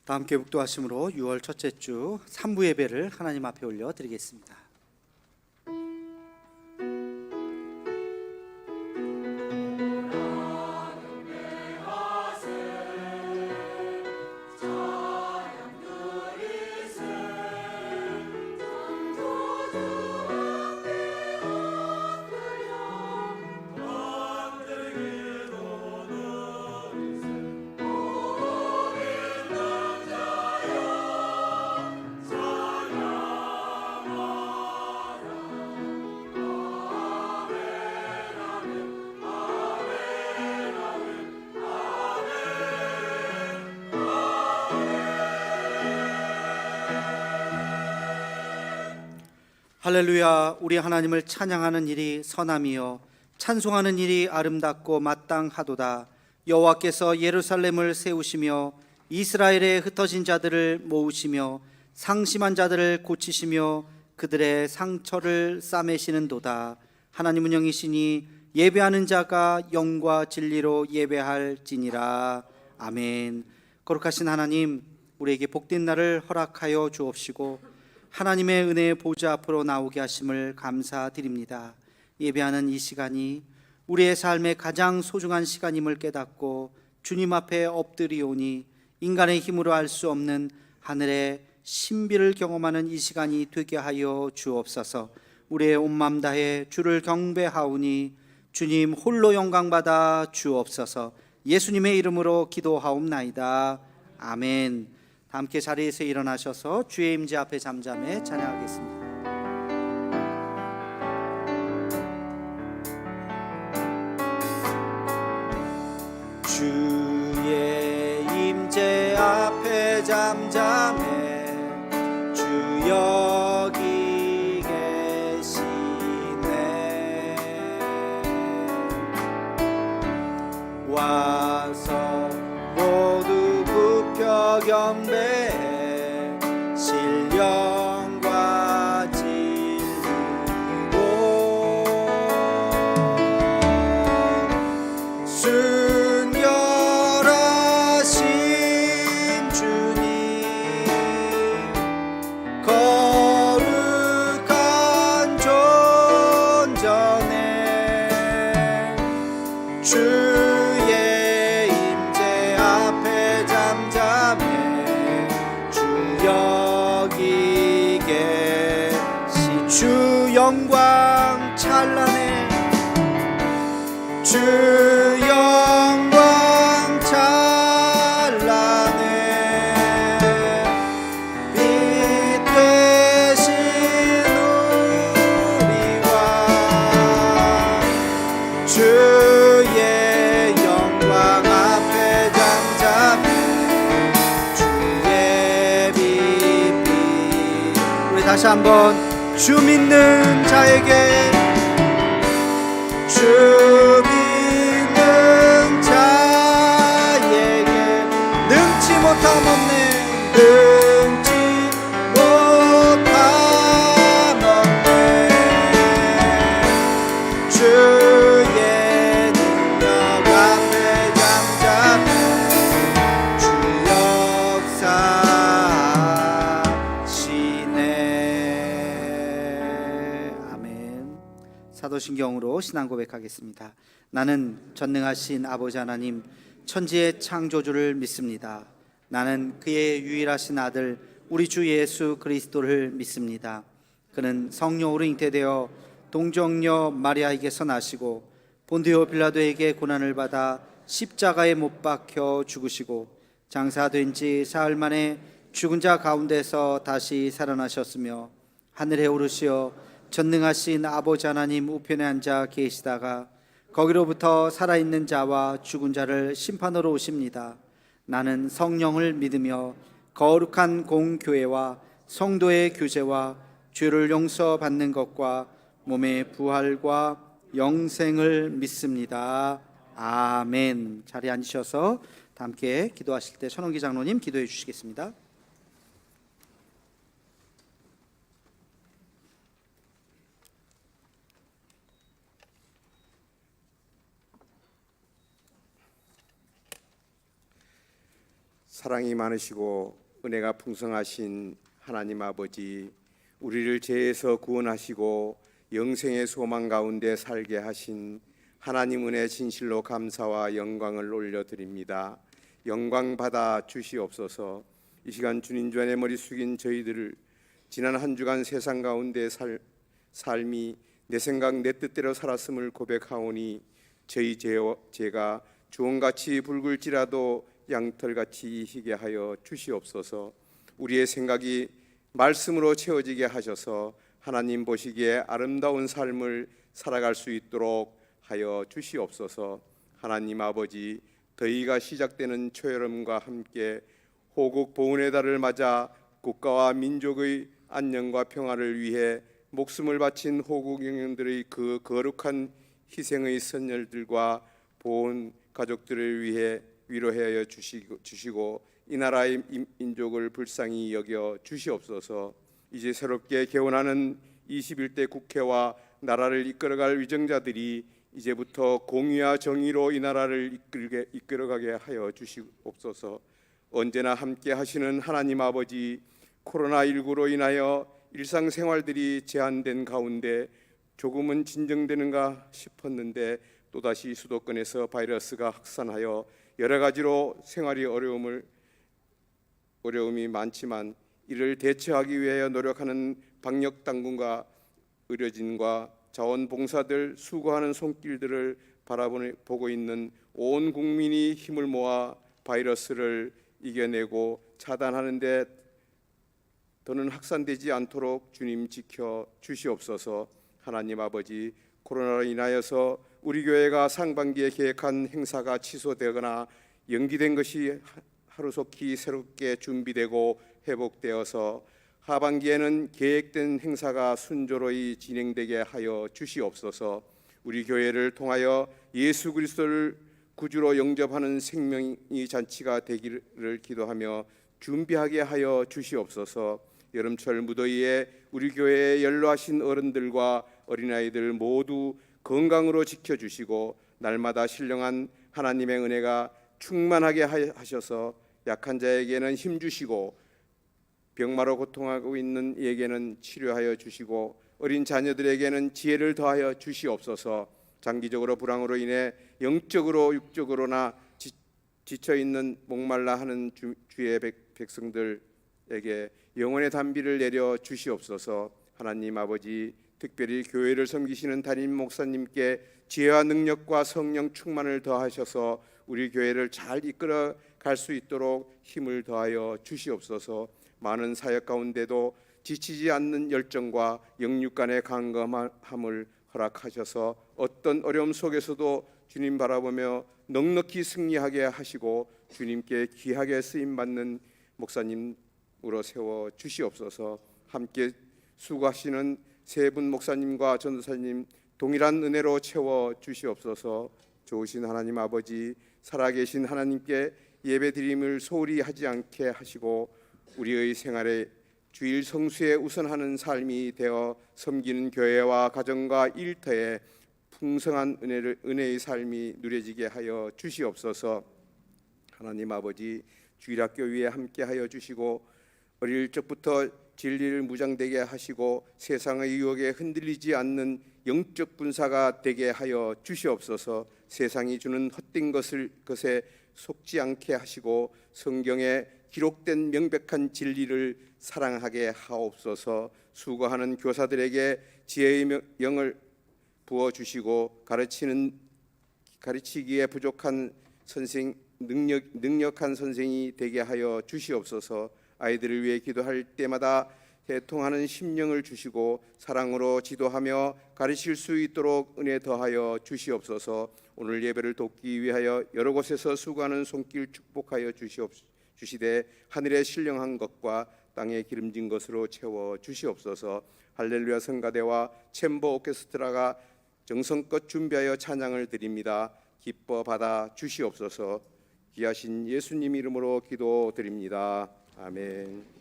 다 함께 묵도하심으로 6월 첫째 주 3부 예배를 하나님 앞에 올려드리겠습니다. 할렐루야. 우리 하나님을 찬양하는 일이 선함이요 찬송하는 일이 아름답고 마땅하도다. 여호와께서 예루살렘을 세우시며 이스라엘의 흩어진 자들을 모으시며 상심한 자들을 고치시며 그들의 상처를 싸매시는도다. 하나님은 영이시니 예배하는 자가 영과 진리로 예배할지니라. 아멘. 거룩하신 하나님, 우리에게 복된 날을 허락하여 주옵시고 하나님의 은혜의 보좌 앞으로 나오게 하심을 감사드립니다. 예배하는 이 시간이 우리의 삶의 가장 소중한 시간임을 깨닫고 주님 앞에 엎드리오니 인간의 힘으로 알 수 없는 하늘의 신비를 경험하는 이 시간이 되게 하여 주옵소서. 우리의 온 맘 다해 주를 경배하오니 주님 홀로 영광받아 주옵소서. 예수님의 이름으로 기도하옵나이다. 아멘. 함께 자리에서 일어나셔서 주의 임재 앞에 잠잠해 찬양하겠습니다. 주의 임재 앞에 잠잠해 주 여기 계시네. 와서 모두 굽혀 경배해 신령과 진리로 순결하신 주님 거룩한 존전에 주의 임재 앞에 잠잠해 여기 계시. 주 영광 찬란해 주 영광 찬란해 빛 되신 우리와 주의 영광 앞에 잠잠해 다시 한번 주 믿는 자에게 주 믿는 자에게 능치 못함 없네 능치 못함 없네 주의 능력 앞에 잠잠해 주 역사하시네. 사도신경으로 신앙 고백하겠습니다. 나는 전능하신 아버지 하나님 천지의 창조주를 믿습니다. 나는 그의 유일하신 아들 우리 주 예수 그리스도를 믿습니다. 그는 성령으로 잉태되어 동정녀 마리아에게서 나시고 본디오 빌라도에게 고난을 받아 십자가에 못 박혀 죽으시고 장사된 지 사흘 만에 죽은 자 가운데서 다시 살아나셨으며 하늘에 오르시어 전능하신 아버지 하나님 우편에 앉아 계시다가 거기로부터 살아있는 자와 죽은 자를 심판으로 오십니다. 나는 성령을 믿으며 거룩한 공교회와 성도의 교제와 죄를 용서받는 것과 몸의 부활과 영생을 믿습니다. 아멘. 자리에 앉으셔서 함께 기도하실 때 천원기 장로님 기도해 주시겠습니다. 사랑이 많으시고 은혜가 풍성하신 하나님 아버지, 우리를 죄에서 구원하시고 영생의 소망 가운데 살게 하신 하나님 은혜 진실로 감사와 영광을 올려드립니다. 영광 받아 주시옵소서. 이 시간 주님 전에 머리 숙인 저희들을 지난 한 주간 세상 가운데 삶이 내 생각 내 뜻대로 살았음을 고백하오니 저희 죄가 주홍같이 붉을지라도 양털같이 희게 하여 주시옵소서. 우리의 생각이 말씀으로 채워지게 하셔서 하나님 보시기에 아름다운 삶을 살아갈 수 있도록 하여 주시옵소서. 하나님 아버지, 더위가 시작되는 초여름과 함께 호국 보훈의 달을 맞아 국가와 민족의 안녕과 평화를 위해 목숨을 바친 호국 영령들의 그 거룩한 희생의 선열들과 보훈 가족들을 위해 위로하여 주시고 이 나라의 민족을 불쌍히 여겨 주시옵소서. 이제 새롭게 개원하는 21대 국회와 나라를 이끌어갈 위정자들이 이제부터 공의와 정의로 이 나라를 이끌어가게 하여 주시옵소서. 언제나 함께 하시는 하나님 아버지, 코로나19로 인하여 일상생활들이 제한된 가운데 조금은 진정되는가 싶었는데 또다시 수도권에서 바이러스가 확산하여 여러 가지로 생활이 어려움이 많지만 이를 대처하기 위하여 노력하는 방역 당국과 의료진과 자원봉사들 수고하는 손길들을 바라보고 있는 온 국민이 힘을 모아 바이러스를 이겨내고 차단하는 데 더는 확산되지 않도록 주님 지켜 주시옵소서. 하나님 아버지, 코로나로 인하여서 우리 교회가 상반기에 계획한 행사가 취소되거나 연기된 것이 하루속히 새롭게 준비되고 회복되어서 하반기에는 계획된 행사가 순조로이 진행되게 하여 주시옵소서. 우리 교회를 통하여 예수 그리스도를 구주로 영접하는 생명의 잔치가 되기를 기도하며 준비하게 하여 주시옵소서. 여름철 무더위에 우리 교회에 연로하신 어른들과 어린아이들 모두 건강으로 지켜주시고 날마다 신령한 하나님의 은혜가 충만하게 하셔서 약한 자에게는 힘 주시고 병마로 고통하고 있는 이에게는 치료하여 주시고 어린 자녀들에게는 지혜를 더하여 주시옵소서. 장기적으로 불황으로 인해 영적으로 육적으로나 지쳐있는 목말라 하는 주의 백성들에게 영혼의 단비를 내려 주시옵소서. 하나님 아버지, 특별히 교회를 섬기시는 담임 목사님께 지혜와 능력과 성령 충만을 더하셔서 우리 교회를 잘 이끌어 갈 수 있도록 힘을 더하여 주시옵소서. 많은 사역 가운데도 지치지 않는 열정과 영육 간의 강건함을 허락하셔서 어떤 어려움 속에서도 주님 바라보며 넉넉히 승리하게 하시고 주님께 귀하게 쓰임받는 목사님으로 세워 주시옵소서. 함께 수고하시는 세 분 목사님과 전도사님 동일한 은혜로 채워 주시옵소서. 좋으신 하나님 아버지, 살아계신 하나님께 예배드림을 소홀히 하지 않게 하시고 우리의 생활에 주일 성수에 우선하는 삶이 되어 섬기는 교회와 가정과 일터에 풍성한 은혜의 삶이 누려지게 하여 주시옵소서. 하나님 아버지, 주일학교 위에 함께하여 주시고 어릴 적부터 진리를 무장되게 하시고 세상의 유혹에 흔들리지 않는 영적 군사가 되게 하여 주시옵소서. 세상이 주는 헛된 것에 속지 않게 하시고 성경에 기록된 명백한 진리를 사랑하게 하옵소서. 수고하는 교사들에게 지혜의 영을 부어주시고 가르치기에 부족한 능력한 선생이 되게 하여 주시옵소서. 아이들을 위해 기도할 때마다 대통하는 심령을 주시고 사랑으로 지도하며 가르칠 수 있도록 은혜 더하여 주시옵소서. 오늘 예배를 돕기 위하여 여러 곳에서 수고하는 손길 축복하여 주시되 하늘에 신령한 것과 땅에 기름진 것으로 채워 주시옵소서. 할렐루야 성가대와 챔버 오케스트라가 정성껏 준비하여 찬양을 드립니다. 기뻐 받아 주시옵소서. 귀하신 예수님 이름으로 기도드립니다. 아멘.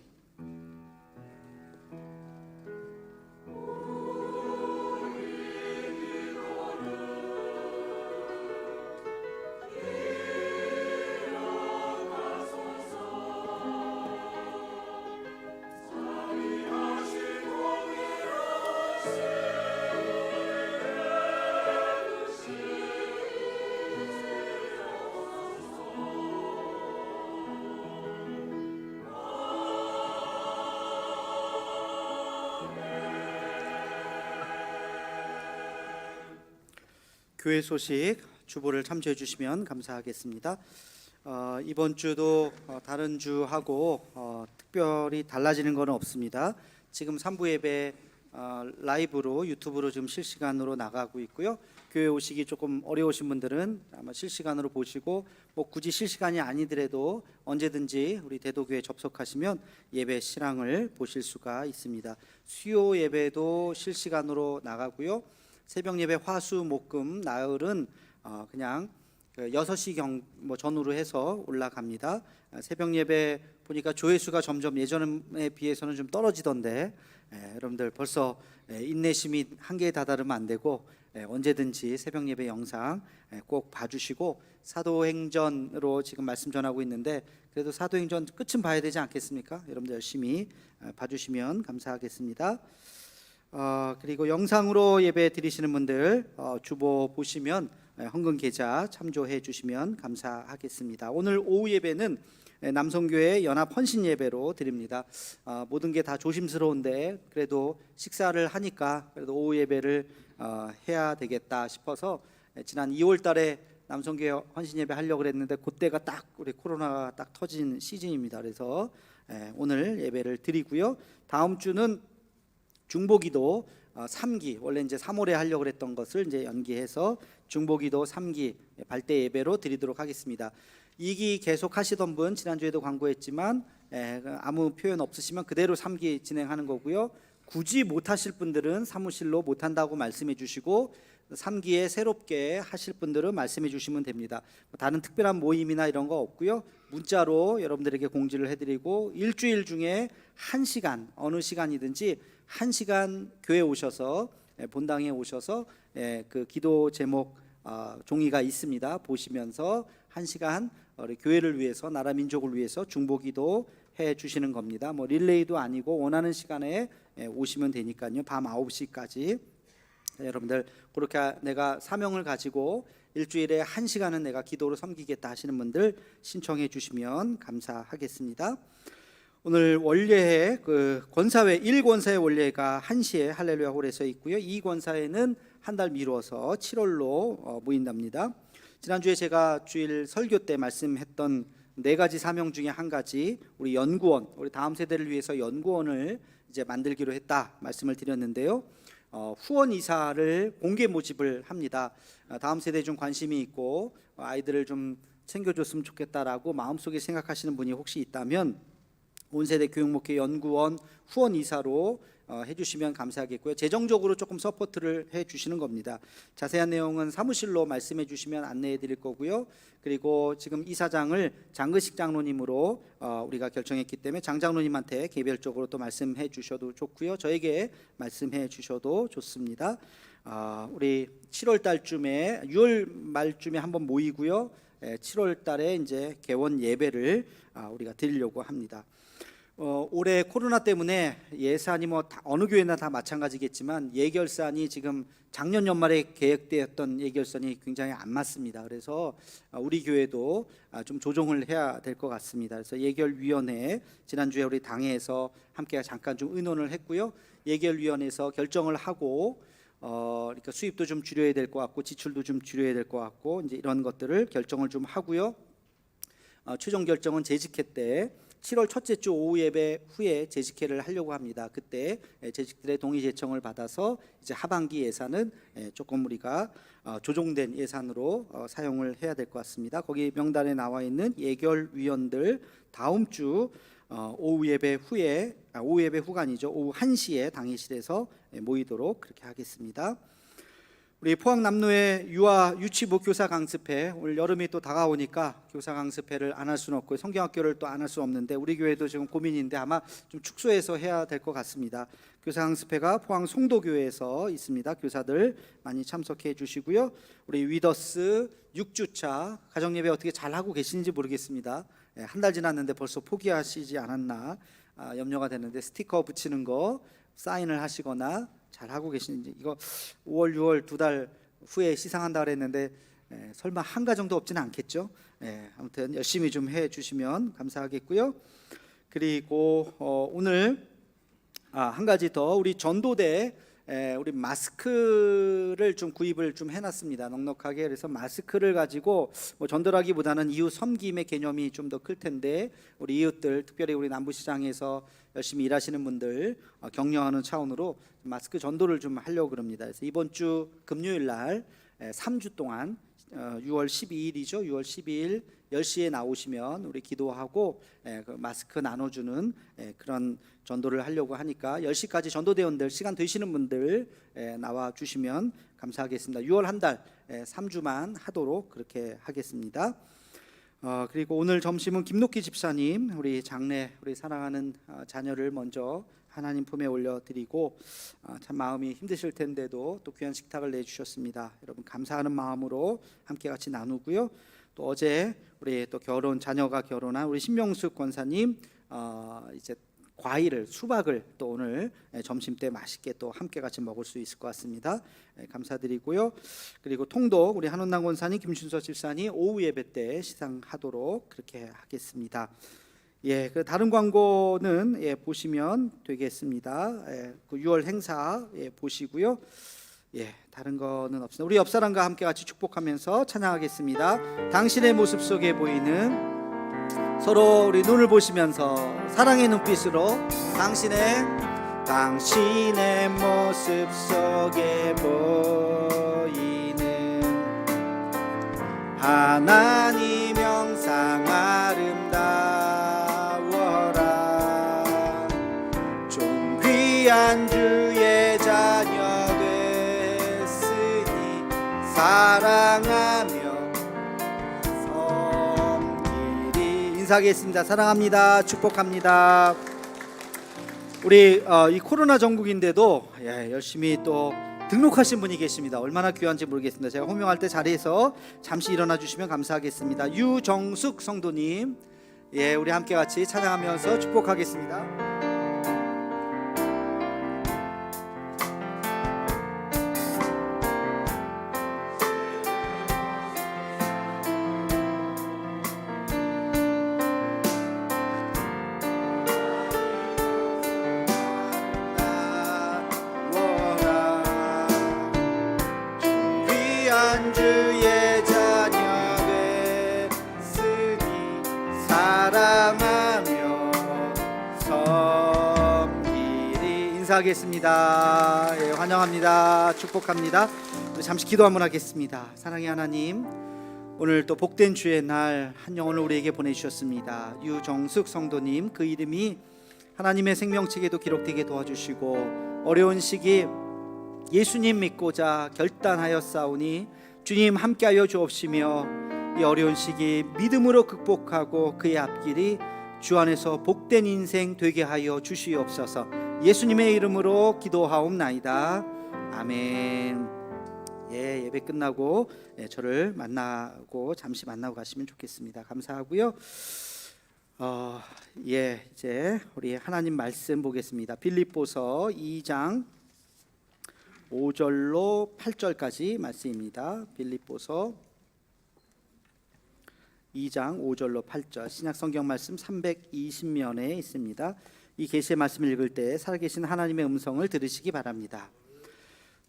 교회 소식 주보를 참조해 주시면 감사하겠습니다. 이번 주도 다른 주하고 특별히 달라지는 건 없습니다. 지금 3부 예배 라이브로 유튜브로 지금 실시간으로 나가고 있고요. 교회 오시기 조금 어려우신 분들은 아마 실시간으로 보시고 뭐 굳이 실시간이 아니더라도 언제든지 우리 대도교회 접속하시면 예배 실황을 보실 수가 있습니다. 수요 예배도 실시간으로 나가고요. 새벽 예배 화수 목금 나흘은 그냥 6시 전후로 해서 올라갑니다. 새벽 예배 보니까 조회수가 점점 예전에 비해서는 좀 떨어지던데 여러분들 벌써 인내심이 한계에 다다르면 안 되고 언제든지 새벽 예배 영상 꼭 봐주시고 사도행전으로 지금 말씀 전하고 있는데 그래도 사도행전 끝은 봐야 되지 않겠습니까? 여러분들 열심히 봐주시면 감사하겠습니다. 그리고 영상으로 예배 드리시는 분들 주보 보시면 헌금 계좌 참조해 주시면 감사하겠습니다. 오늘 오후 예배는 남성교회 연합 헌신 예배로 드립니다. 모든 게 다 조심스러운데 그래도 식사를 하니까 그래도 오후 예배를 해야 되겠다 싶어서 지난 2월 달에 남성교회 헌신 예배 하려고 그랬는데 그때가 딱 우리 코로나가 딱 터진 시즌입니다. 그래서 오늘 예배를 드리고요. 다음 주는 중보기도 3기 원래 이제 3월에 하려고 그랬던 것을 이제 연기해서 중보기도 3기 발대 예배로 드리도록 하겠습니다. 2기 계속 하시던 분 지난주에도 광고했지만 아무 표현 없으시면 그대로 3기 진행하는 거고요. 굳이 못하실 분들은 사무실로 못한다고 말씀해 주시고 3기에 새롭게 하실 분들은 말씀해 주시면 됩니다. 다른 특별한 모임이나 이런 거 없고요. 문자로 여러분들에게 공지를 해드리고 일주일 중에 1시간 어느 시간이든지 1시간 교회 오셔서 본당에 오셔서 그 기도 제목 종이가 있습니다. 보시면서 1시간 우리 교회를 위해서 나라 민족을 위해서 중보기도 해 주시는 겁니다. 뭐 릴레이도 아니고 원하는 시간에 오시면 되니까요. 밤 9시까지 여러분들 그렇게 내가 사명을 가지고 일주일에 1시간은 내가 기도로 섬기겠다 하시는 분들 신청해 주시면 감사하겠습니다. 오늘 원례회 그 권사회 1권사회 원례가 1시에 할렐루야 홀에서 있고요. 2권사회는 한 달 미루어서 7월로 모인답니다. 지난주에 제가 주일 설교 때 말씀했던 4가지 사명 중에 한 가지 우리 연구원, 우리 다음 세대를 위해서 연구원을 이제 만들기로 했다 말씀을 드렸는데요. 후원 이사를 공개 모집을 합니다. 다음 세대에 좀 관심이 있고 아이들을 좀 챙겨줬으면 좋겠다라고 마음속에 생각하시는 분이 혹시 있다면 온세대 교육목회 연구원 후원 이사로 해주시면 감사하겠고요. 재정적으로 조금 서포트를 해주시는 겁니다. 자세한 내용은 사무실로 말씀해 주시면 안내해 드릴 거고요. 그리고 지금 이사장을 장근식 장로님으로 우리가 결정했기 때문에 장 장로님한테 개별적으로 또 말씀해 주셔도 좋고요. 저에게 말씀해 주셔도 좋습니다. 우리 7월 달쯤에 6월 말쯤에 한번 모이고요. 7월 달에 이제 개원 예배를 우리가 드리려고 합니다. 올해 코로나 때문에 예산이 뭐 어느 교회나 다 마찬가지겠지만 예결산이 지금 작년 연말에 계획되었던 예결산이 굉장히 안 맞습니다. 그래서 우리 교회도 좀 조정을 해야 될 것 같습니다. 그래서 예결위원회 지난주에 우리 당회에서 함께 잠깐 좀 의논을 했고요. 예결위원회에서 결정을 하고 그러니까 수입도 좀 줄여야 될 것 같고 지출도 좀 줄여야 될 것 같고 이제 이런 것들을 결정을 좀 하고요. 최종 결정은 재직회 때 7월 첫째 주 오후 예배 후에 재직회를 하려고 합니다. 그때 재직들의 동의 제청을 받아서 이제 하반기 예산은 조금 우리가 조정된 예산으로 사용을 해야 될 것 같습니다. 거기 명단에 나와 있는 예결위원들 다음 주 오후 예배 후에 오후 예배 후가 아니죠. 오후 1시에 당회실에서 모이도록 그렇게 하겠습니다. 우리 포항 남로의 유아 유치부 교사 강습회 올 여름이 또 다가오니까 교사 강습회를 안 할 수는 없고 성경학교를 또 안 할 수 없는데 우리 교회도 지금 고민인데 아마 좀 축소해서 해야 될 것 같습니다. 교사 강습회가 포항 송도교회에서 있습니다. 교사들 많이 참석해 주시고요. 우리 위더스 6주차 가정예배 어떻게 잘 하고 계시는지 모르겠습니다. 한 달 지났는데 벌써 포기하시지 않았나 염려가 되는데 스티커 붙이는 거 사인을 하시거나 잘 하고 계시는지 이거 5월 6월 2달 후에 시상한다 그랬는데 설마 한가 정도 없지는 않겠죠. 아무튼 열심히 좀 해주시면 감사하겠고요. 그리고 오늘 한 가지 더 우리 전도대 우리 마스크를 좀 구입을 좀 해놨습니다. 넉넉하게. 그래서 마스크를 가지고 뭐 전도라기보다는 이웃 섬김의 개념이 좀 더 클 텐데, 우리 이웃들, 특별히 우리 남부시장에서 열심히 일하시는 분들 격려하는 차원으로 마스크 전도를 좀 하려고 그럽니다. 그래서 이번 주 금요일 날 3주 동안 6월 12일이죠. 6월 12일 10시에 나오시면 우리 기도하고 그 마스크 나눠주는 그런 전도를 하려고 하니까 10시까지 전도대원들 시간 되시는 분들 나와 주시면 감사하겠습니다. 6월 한 달 3주만 하도록 그렇게 하겠습니다. 그리고 오늘 점심은 김록기 집사님, 우리 장래, 우리 사랑하는 자녀를 먼저 하나님 품에 올려드리고, 참 마음이 힘드실 텐데도 또 귀한 식탁을 내주셨습니다. 여러분 감사하는 마음으로 함께 같이 나누고요. 또 어제 우리 또 자녀가 결혼한 우리 신명숙 권사님 이제 과일을, 수박을 또 오늘 점심 때 맛있게 또 함께 같이 먹을 수 있을 것 같습니다. 감사드리고요. 그리고 통도 우리 한원남 권사님, 김준서 집사님 오후 예배 때 시상하도록 그렇게 하겠습니다. 그 다른 광고는 보시면 되겠습니다. 그 6월 행사 보시고요. 다른 거는 없습니다. 우리 옆 사람과 함께 같이 축복하면서 찬양하겠습니다. 당신의 모습 속에 보이는, 서로 우리 눈을 보시면서 사랑의 눈빛으로 당신의 모습 속에 보이는 하나님 형상 아름다워라. 좀 귀한 주의 자녀 됐으니 사랑하며 인사하겠습니다. 사랑합니다. 축복합니다. 우리 이 코로나 전국인데도 열심히 또 등록하신 분이 계십니다. 얼마나 귀한지 모르겠습니다. 제가 호명할 때 자리에서 잠시 일어나 주시면 감사하겠습니다. 유정숙 성도님, 우리 함께 같이 찬양하면서 축복하겠습니다. 주의 자녀 됐으니 사랑하며 섬기리. 인사하겠습니다. 환영합니다. 축복합니다. 우리 잠시 기도 한번 하겠습니다. 사랑의 하나님, 오늘 또 복된 주의 날 한 영혼을 우리에게 보내주셨습니다. 유정숙 성도님, 그 이름이 하나님의 생명책에도 기록되게 도와주시고, 어려운 시기 예수님 믿고자 결단하였사오니 주님 함께하여 주옵시며, 이 어려운 시기 믿음으로 극복하고 그의 앞길이 주 안에서 복된 인생 되게 하여 주시옵소서. 예수님의 이름으로 기도하옵나이다. 아멘. 예배 끝나고 저를 만나고 잠시 만나고 가시면 좋겠습니다. 감사하고요. 이제 우리 하나님 말씀 보겠습니다. 빌립보서 2장 5절로 8절까지 말씀입니다. 빌립보서 2장 5절로 8절, 신약 성경 말씀 320면에 있습니다. 이 계시의 말씀을 읽을 때 살아계신 하나님의 음성을 들으시기 바랍니다.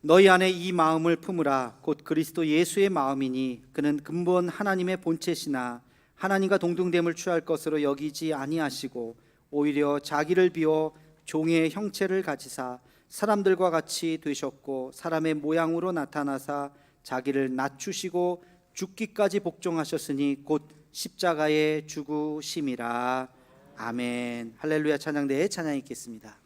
너희 안에 이 마음을 품으라. 곧 그리스도 예수의 마음이니 그는 근본 하나님의 본체시나 하나님과 동등됨을 취할 것으로 여기지 아니하시고 오히려 자기를 비워 종의 형체를 가지사 사람들과 같이 되셨고 사람의 모양으로 나타나사 자기를 낮추시고 죽기까지 복종하셨으니 곧 십자가에 죽으심이라. 아멘. 할렐루야. 찬양대에 찬양 있겠습니다.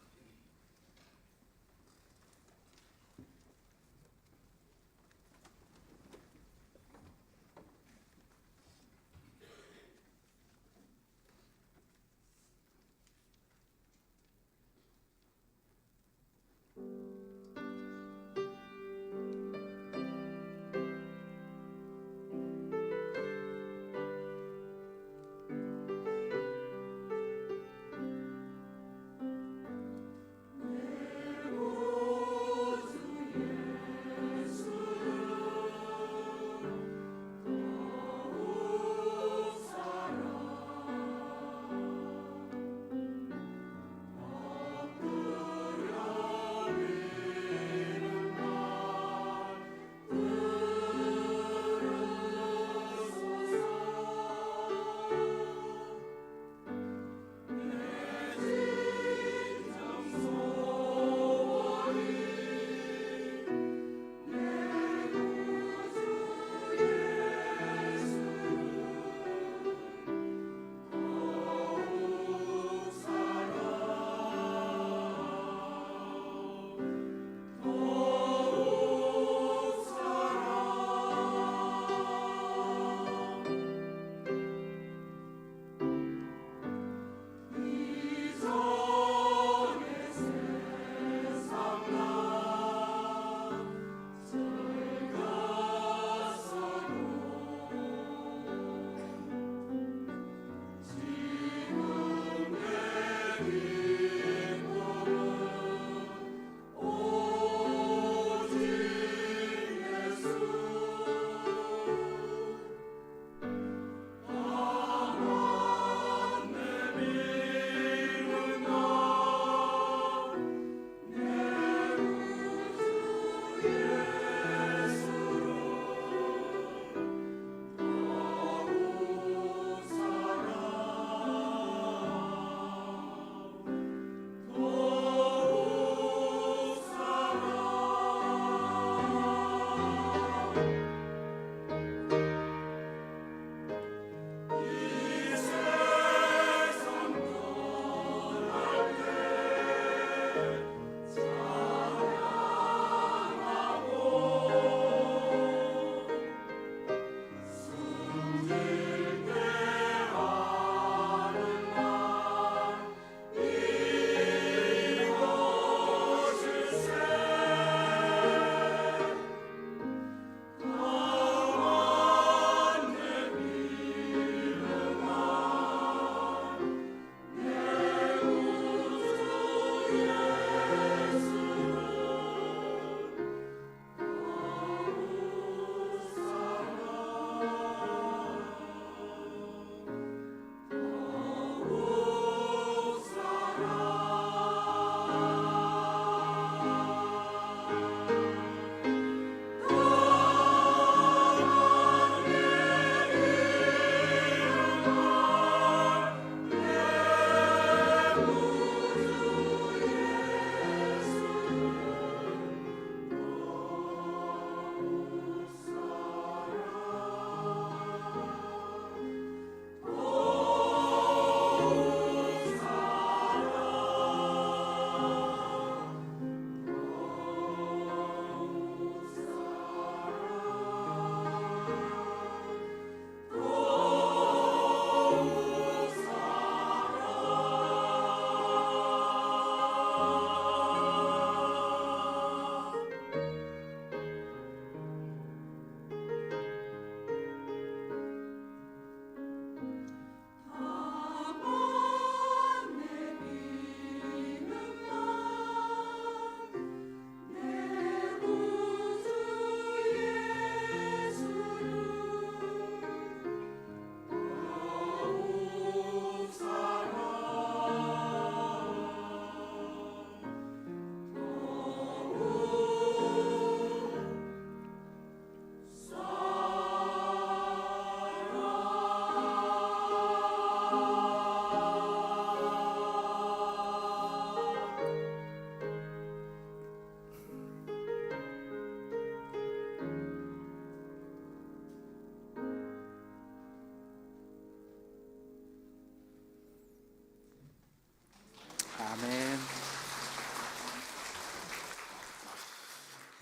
아멘.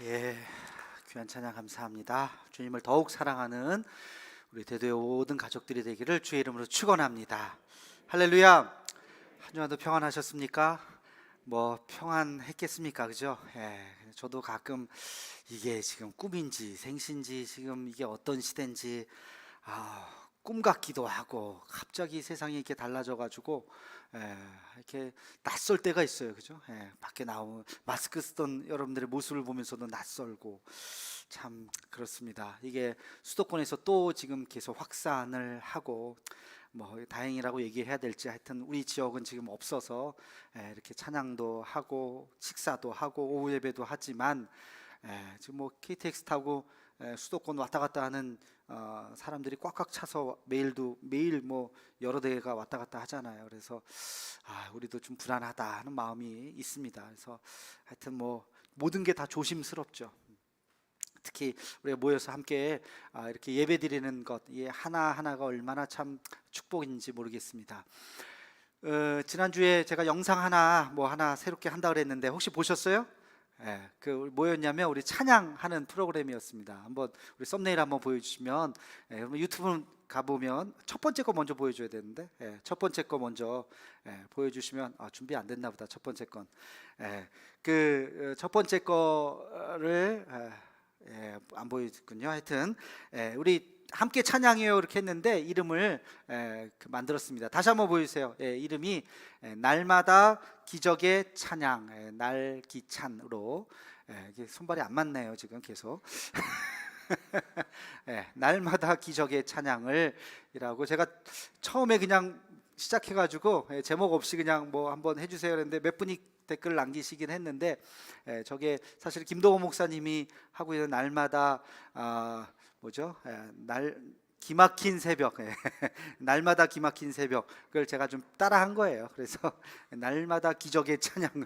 예, 귀한 찬양 감사합니다. 주님을 더욱 사랑하는 우리 대도의 모든 가족들이 되기를 주의 이름으로 축원합니다. 할렐루야. 한 주간도 평안하셨습니까? 뭐 평안했겠습니까? 그죠? 예, 저도 가끔 이게 지금 꿈인지 생신지 지금 이게 어떤 시대인지 꿈 같기도 하고 갑자기 세상이 이렇게 달라져가지고 이렇게 낯설 때가 있어요, 그죠? 밖에 나오면 마스크 쓰던 여러분들의 모습을 보면서도 낯설고 참 그렇습니다. 이게 수도권에서 또 지금 계속 확산을 하고 뭐 다행이라고 얘기해야 될지 하여튼 우리 지역은 지금 없어서 이렇게 찬양도 하고 식사도 하고 오후 예배도 하지만 지금 뭐 KTX 타고 수도권 왔다 갔다 하는 사람들이 꽉꽉 차서 매일 뭐 여러 대가 왔다 갔다 하잖아요. 그래서 우리도 좀 불안하다 하는 마음이 있습니다. 그래서 하여튼 뭐 모든 게 다 조심스럽죠. 특히 우리가 모여서 함께 이렇게 예배드리는 것, 이 하나하나가 얼마나 참 축복인지 모르겠습니다. 지난주에 제가 영상 하나 새롭게 한다 그랬는데 혹시 보셨어요? 그 뭐였냐면 우리 찬양하는 프로그램이었습니다. 한번 우리 썸네일 한번 보여주시면, 여러분 유튜브 가보면 첫 번째 거 먼저 보여줘야 되는데, 첫 번째 거 먼저 보여주시면 준비 안 됐나 보다. 첫 번째 건 그 첫 번째 거를 안 보여줬군요. 하여튼 우리 함께 찬양해요 이렇게 했는데 이름을 만들었습니다. 다시 한번 보여주세요. 이름이 날마다 기적의 찬양, 날기찬으로. 이게 손발이 안 맞네요 지금 계속. 날마다 기적의 찬양을 이라고 제가 처음에 그냥 시작해가지고 제목 없이 그냥 뭐 한번 해주세요 그랬는데 몇 분이 댓글을 남기시긴 했는데, 저게 사실 김동호 목사님이 하고 있는 날마다 기막힌 새벽, 날마다 기막힌 새벽, 그걸 제가 좀 따라한 거예요. 그래서 날마다 기적의 찬양을,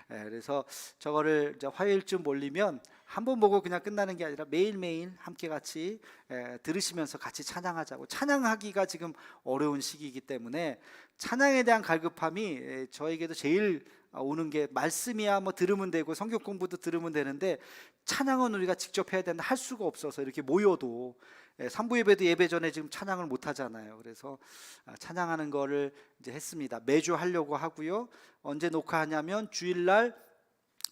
그래서 저거를 이제 화요일쯤 올리면 한 번 보고 그냥 끝나는 게 아니라 매일매일 함께 같이 들으시면서 같이 찬양하자고. 찬양하기가 지금 어려운 시기이기 때문에 찬양에 대한 갈급함이 저에게도 제일 오는 게, 말씀이야 뭐 들으면 되고 성경 공부도 들으면 되는데 찬양은 우리가 직접 해야 되는데 할 수가 없어서 이렇게 모여도, 삼부 예배도 예배 전에 지금 찬양을 못 하잖아요. 그래서 찬양하는 거를 이제 했습니다. 매주 하려고 하고요. 언제 녹화하냐면 주일날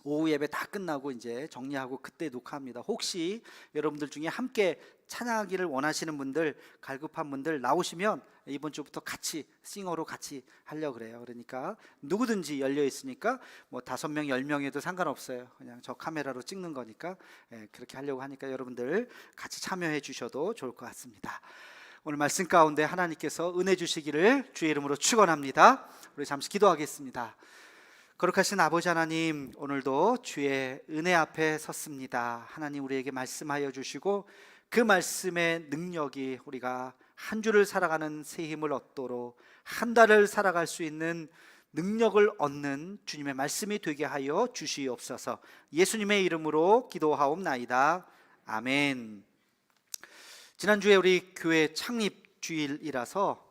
오후 예배 다 끝나고 이제 정리하고 그때 녹화합니다. 혹시 여러분들 중에 함께 찬양하기를 원하시는 분들, 갈급한 분들 나오시면 이번 주부터 같이 싱어로 같이 하려고 그래요. 그러니까 누구든지 열려 있으니까 뭐 5명, 10명에도 상관없어요. 그냥 저 카메라로 찍는 거니까 그렇게 하려고 하니까 여러분들 같이 참여해 주셔도 좋을 것 같습니다. 오늘 말씀 가운데 하나님께서 은혜 주시기를 주의 이름으로 축원합니다. 우리 잠시 기도하겠습니다. 거룩하신 아버지 하나님, 오늘도 주의 은혜 앞에 섰습니다. 하나님, 우리에게 말씀하여 주시고 그 말씀의 능력이 우리가 한 주를 살아가는 새 힘을 얻도록, 한 달을 살아갈 수 있는 능력을 얻는 주님의 말씀이 되게 하여 주시옵소서. 예수님의 이름으로 기도하옵나이다. 아멘. 지난주에 우리 교회 창립 주일이라서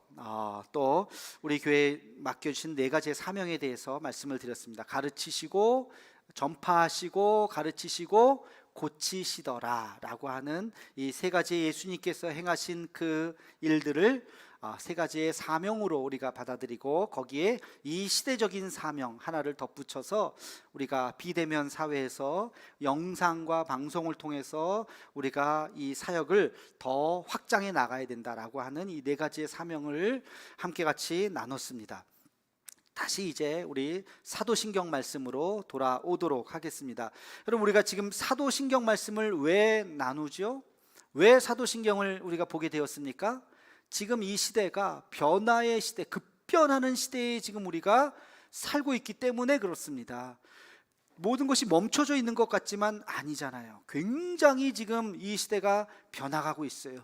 또 우리 교회에 맡겨주신 4가지의 사명에 대해서 말씀을 드렸습니다. 가르치시고, 전파하시고, 가르치시고, 고치시더라 라고 하는 이 3가지의 예수님께서 행하신 그 일들을 3가지의 사명으로 우리가 받아들이고, 거기에 이 시대적인 사명 하나를 덧붙여서 우리가 비대면 사회에서 영상과 방송을 통해서 우리가 이 사역을 더 확장해 나가야 된다라고 하는 이 4가지의 사명을 함께 같이 나눴습니다. 다시 이제 우리 사도신경 말씀으로 돌아오도록 하겠습니다. 여러분, 우리가 지금 사도신경 말씀을 왜 나누죠? 왜 사도신경을 우리가 보게 되었습니까? 지금 이 시대가 변화의 시대, 급변하는 시대에 지금 우리가 살고 있기 때문에 그렇습니다. 모든 것이 멈춰져 있는 것 같지만 아니잖아요. 굉장히 지금 이 시대가 변화가고 있어요.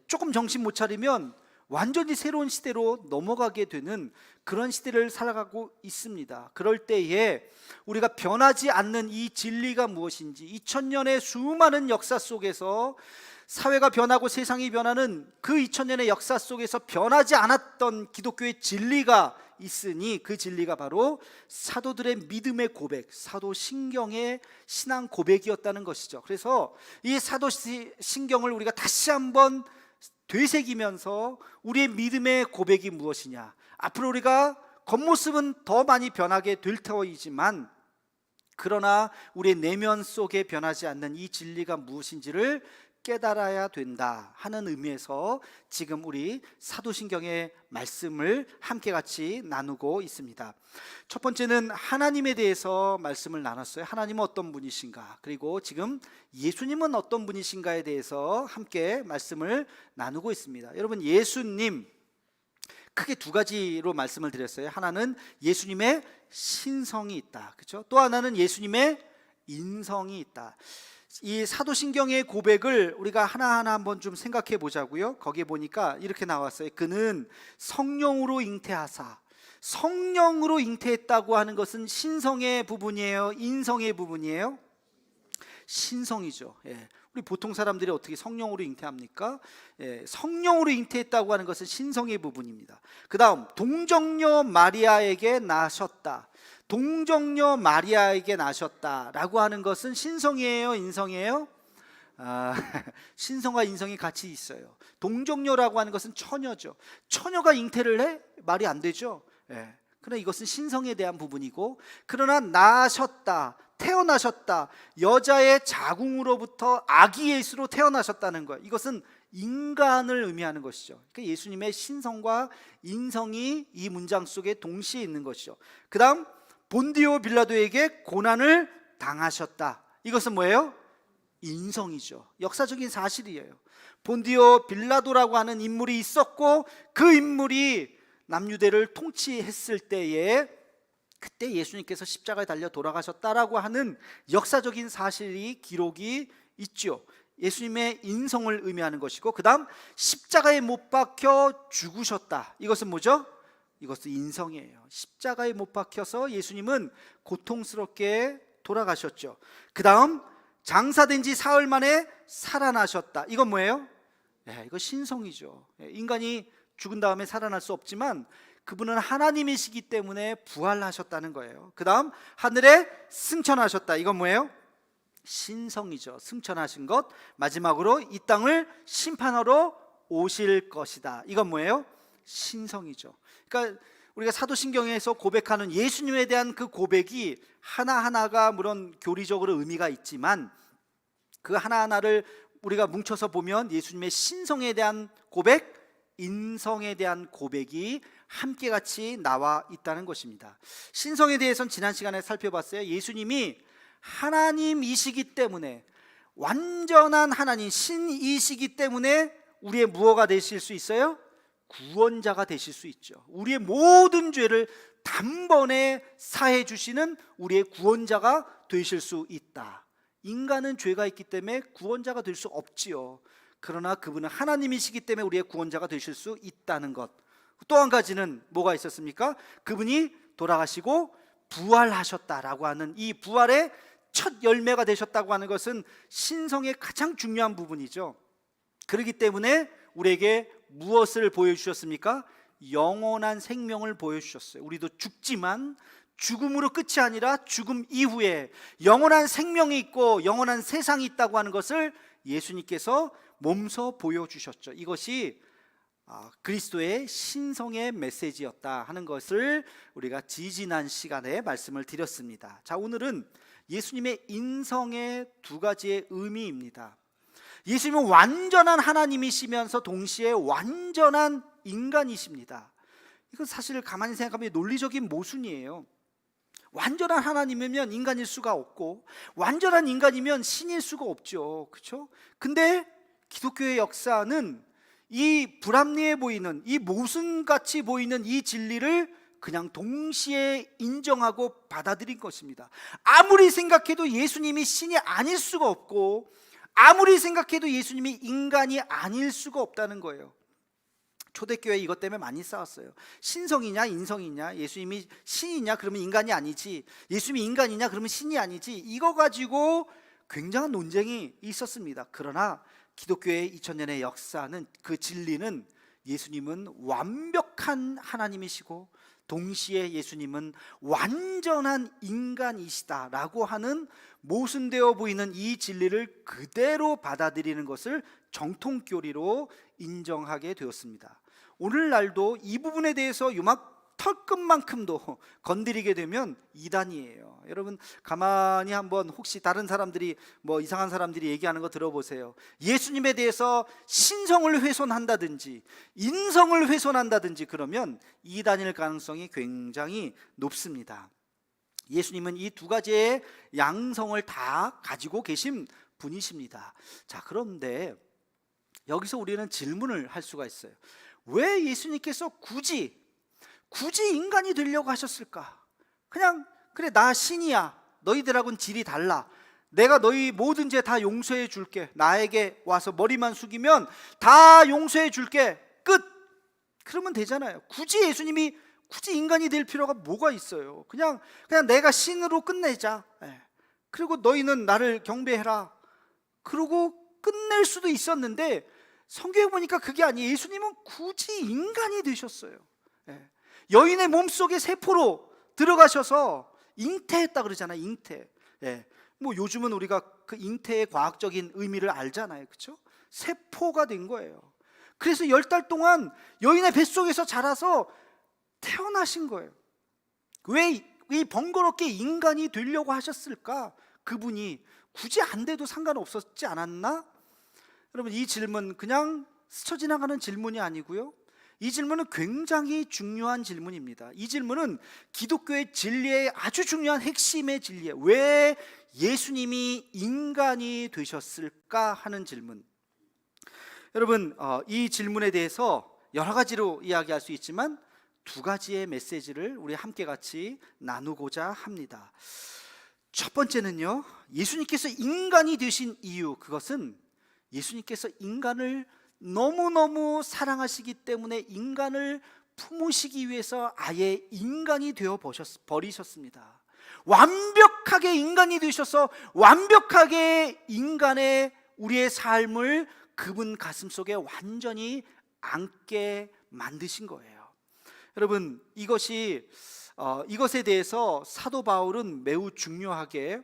조금 정신 못 차리면 완전히 새로운 시대로 넘어가게 되는 그런 시대를 살아가고 있습니다. 그럴 때에 우리가 변하지 않는 이 진리가 무엇인지, 2000년의 수많은 역사 속에서 사회가 변하고 세상이 변하는 그 2000년의 역사 속에서 변하지 않았던 기독교의 진리가 있으니, 그 진리가 바로 사도들의 믿음의 고백, 사도신경의 신앙 고백이었다는 것이죠. 그래서 이 사도신경을 우리가 다시 한번 되새기면서 우리의 믿음의 고백이 무엇이냐, 앞으로 우리가 겉모습은 더 많이 변하게 될 터이지만 그러나 우리의 내면 속에 변하지 않는 이 진리가 무엇인지를 깨달아야 된다 하는 의미에서 지금 우리 사도신경의 말씀을 함께 같이 나누고 있습니다. 첫 번째는 하나님에 대해서 말씀을 나눴어요. 하나님은 어떤 분이신가, 그리고 지금 예수님은 어떤 분이신가에 대해서 함께 말씀을 나누고 있습니다. 여러분, 예수님 크게 2가지로 말씀을 드렸어요. 하나는 예수님의 신성이 있다, 그렇죠? 또 하나는 예수님의 인성이 있다. 이 사도신경의 고백을 우리가 하나하나 한번 좀 생각해 보자고요. 거기에 보니까 이렇게 나왔어요. 그는 성령으로 잉태하사. 성령으로 잉태했다고 하는 것은 신성의 부분이에요, 인성의 부분이에요? 신성이죠. 우리 보통 사람들이 어떻게 성령으로 잉태합니까? 성령으로 잉태했다고 하는 것은 신성의 부분입니다. 그 다음, 동정녀 마리아에게 나셨다. 동정녀 마리아에게 나셨다라고 하는 것은 신성이에요, 인성이에요? 신성과 인성이 같이 있어요. 동정녀라고 하는 것은 처녀죠. 처녀가 잉태를 해? 말이 안 되죠. 그러나 이것은 신성에 대한 부분이고, 그러나 나셨다, 태어나셨다, 여자의 자궁으로부터 아기 예수로 태어나셨다는 것, 이것은 인간을 의미하는 것이죠. 그러니까 예수님의 신성과 인성이 이 문장 속에 동시에 있는 것이죠. 그 다음, 본디오 빌라도에게 고난을 당하셨다. 이것은 뭐예요? 인성이죠. 역사적인 사실이에요. 본디오 빌라도라고 하는 인물이 있었고, 그 인물이 남유대를 통치했을 때에 그때 예수님께서 십자가에 달려 돌아가셨다라고 하는 역사적인 사실이, 기록이 있죠. 예수님의 인성을 의미하는 것이고, 그 다음 십자가에 못 박혀 죽으셨다. 이것은 뭐죠? 이것은 인성이에요. 십자가에 못 박혀서 예수님은 고통스럽게 돌아가셨죠. 그 다음 장사된 지 사흘 만에 살아나셨다. 이건 뭐예요? 이거 신성이죠. 인간이 죽은 다음에 살아날 수 없지만 그분은 하나님이시기 때문에 부활하셨다는 거예요. 그 다음 하늘에 승천하셨다. 이건 뭐예요? 신성이죠. 승천하신 것. 마지막으로 이 땅을 심판하러 오실 것이다. 이건 뭐예요? 신성이죠. 그러니까 우리가 사도신경에서 고백하는 예수님에 대한 그 고백이 하나하나가 물론 교리적으로 의미가 있지만 그 하나하나를 우리가 뭉쳐서 보면 예수님의 신성에 대한 고백, 인성에 대한 고백이 함께 같이 나와 있다는 것입니다. 신성에 대해서는 지난 시간에 살펴봤어요. 예수님이 하나님이시기 때문에, 완전한 하나님 신이시기 때문에 우리의 무엇가 되실 수 있어요? 구원자가 되실 수 있죠. 우리의 모든 죄를 단번에 사해 주시는 우리의 구원자가 되실 수 있다. 인간은 죄가 있기 때문에 구원자가 될 수 없지요. 그러나 그분은 하나님이시기 때문에 우리의 구원자가 되실 수 있다는 것. 또 한 가지는 뭐가 있었습니까? 그분이 돌아가시고 부활하셨다라고 하는 이 부활의 첫 열매가 되셨다고 하는 것은 신성의 가장 중요한 부분이죠. 그렇기 때문에 우리에게 무엇을 보여주셨습니까? 영원한 생명을 보여주셨어요. 우리도 죽지만 죽음으로 끝이 아니라 죽음 이후에 영원한 생명이 있고 영원한 세상이 있다고 하는 것을 예수님께서 몸소 보여주셨죠. 이것이 그리스도의 신성의 메시지였다 하는 것을 우리가 지지난 시간에 말씀을 드렸습니다. 자, 오늘은 예수님의 인성의 두 가지의 의미입니다. 예수님은 완전한 하나님이시면서 동시에 완전한 인간이십니다. 이건 사실 가만히 생각하면 논리적인 모순이에요. 완전한 하나님이면 인간일 수가 없고 완전한 인간이면 신일 수가 없죠. 그렇죠? 근데 기독교의 역사는 이 불합리해 보이는, 이 모순같이 보이는 이 진리를 그냥 동시에 인정하고 받아들인 것입니다. 아무리 생각해도 예수님이 신이 아닐 수가 없고 아무리 생각해도 예수님이 인간이 아닐 수가 없다는 거예요. 초대교회 이것 때문에 많이 싸웠어요. 신성이냐 인성이냐, 예수님이 신이냐 그러면 인간이 아니지, 예수님이 인간이냐 그러면 신이 아니지, 이거 가지고 굉장한 논쟁이 있었습니다. 그러나 기독교의 2000년의 역사는, 그 진리는 예수님은 완벽한 하나님이시고 동시에 예수님은 완전한 인간이시다라고 하는 모순되어 보이는 이 진리를 그대로 받아들이는 것을 정통교리로 인정하게 되었습니다. 오늘날도 이 부분에 대해서 유막 털끝만큼도 건드리게 되면 이단이에요. 여러분 가만히 한번 혹시 다른 사람들이 이상한 사람들이 얘기하는 거 들어보세요. 예수님에 대해서 신성을 훼손한다든지 인성을 훼손한다든지 그러면 이단일 가능성이 굉장히 높습니다. 예수님은 이 두 가지의 양성을 다 가지고 계신 분이십니다. 자, 그런데 여기서 우리는 질문을 할 수가 있어요. 왜 예수님께서 굳이 인간이 되려고 하셨을까? 그냥 그래, 나 신이야, 너희들하고는 질이 달라, 내가 너희 모든 죄 다 용서해 줄게, 나에게 와서 머리만 숙이면 다 용서해 줄게, 끝! 그러면 되잖아요. 굳이 예수님이 인간이 될 필요가 뭐가 있어요? 그냥 내가 신으로 끝내자, 그리고 너희는 나를 경배해라, 그러고 끝낼 수도 있었는데 성경에 보니까 그게 아니에요. 예수님은 굳이 인간이 되셨어요. 여인의 몸속에 세포로 들어가셔서 잉태했다 그러잖아요. 잉태. 요즘은 우리가 그 잉태의 과학적인 의미를 알잖아요. 그렇죠? 세포가 된 거예요. 그래서 10달 동안 여인의 뱃속에서 자라서 태어나신 거예요. 왜 이 번거롭게 인간이 되려고 하셨을까? 그분이 굳이 안 돼도 상관없었지 않았나? 여러분, 이 질문 그냥 스쳐 지나가는 질문이 아니고요, 이 질문은 굉장히 중요한 질문입니다. 이 질문은 기독교의 진리의 아주 중요한 핵심의 진리예요. 왜 예수님이 인간이 되셨을까 하는 질문. 여러분, 이 질문에 대해서 여러 가지로 이야기할 수 있지만 두 가지의 메시지를 우리 함께 같이 나누고자 합니다. 첫 번째는요, 예수님께서 인간이 되신 이유, 그것은 예수님께서 인간을 너무너무 사랑하시기 때문에 인간을 품으시기 위해서 아예 인간이 되어 버리셨습니다. 완벽하게 인간이 되셔서 완벽하게 인간의 우리의 삶을 그분 가슴속에 완전히 안게 만드신 거예요. 여러분, 이것에 대해서 사도 바울은 매우 중요하게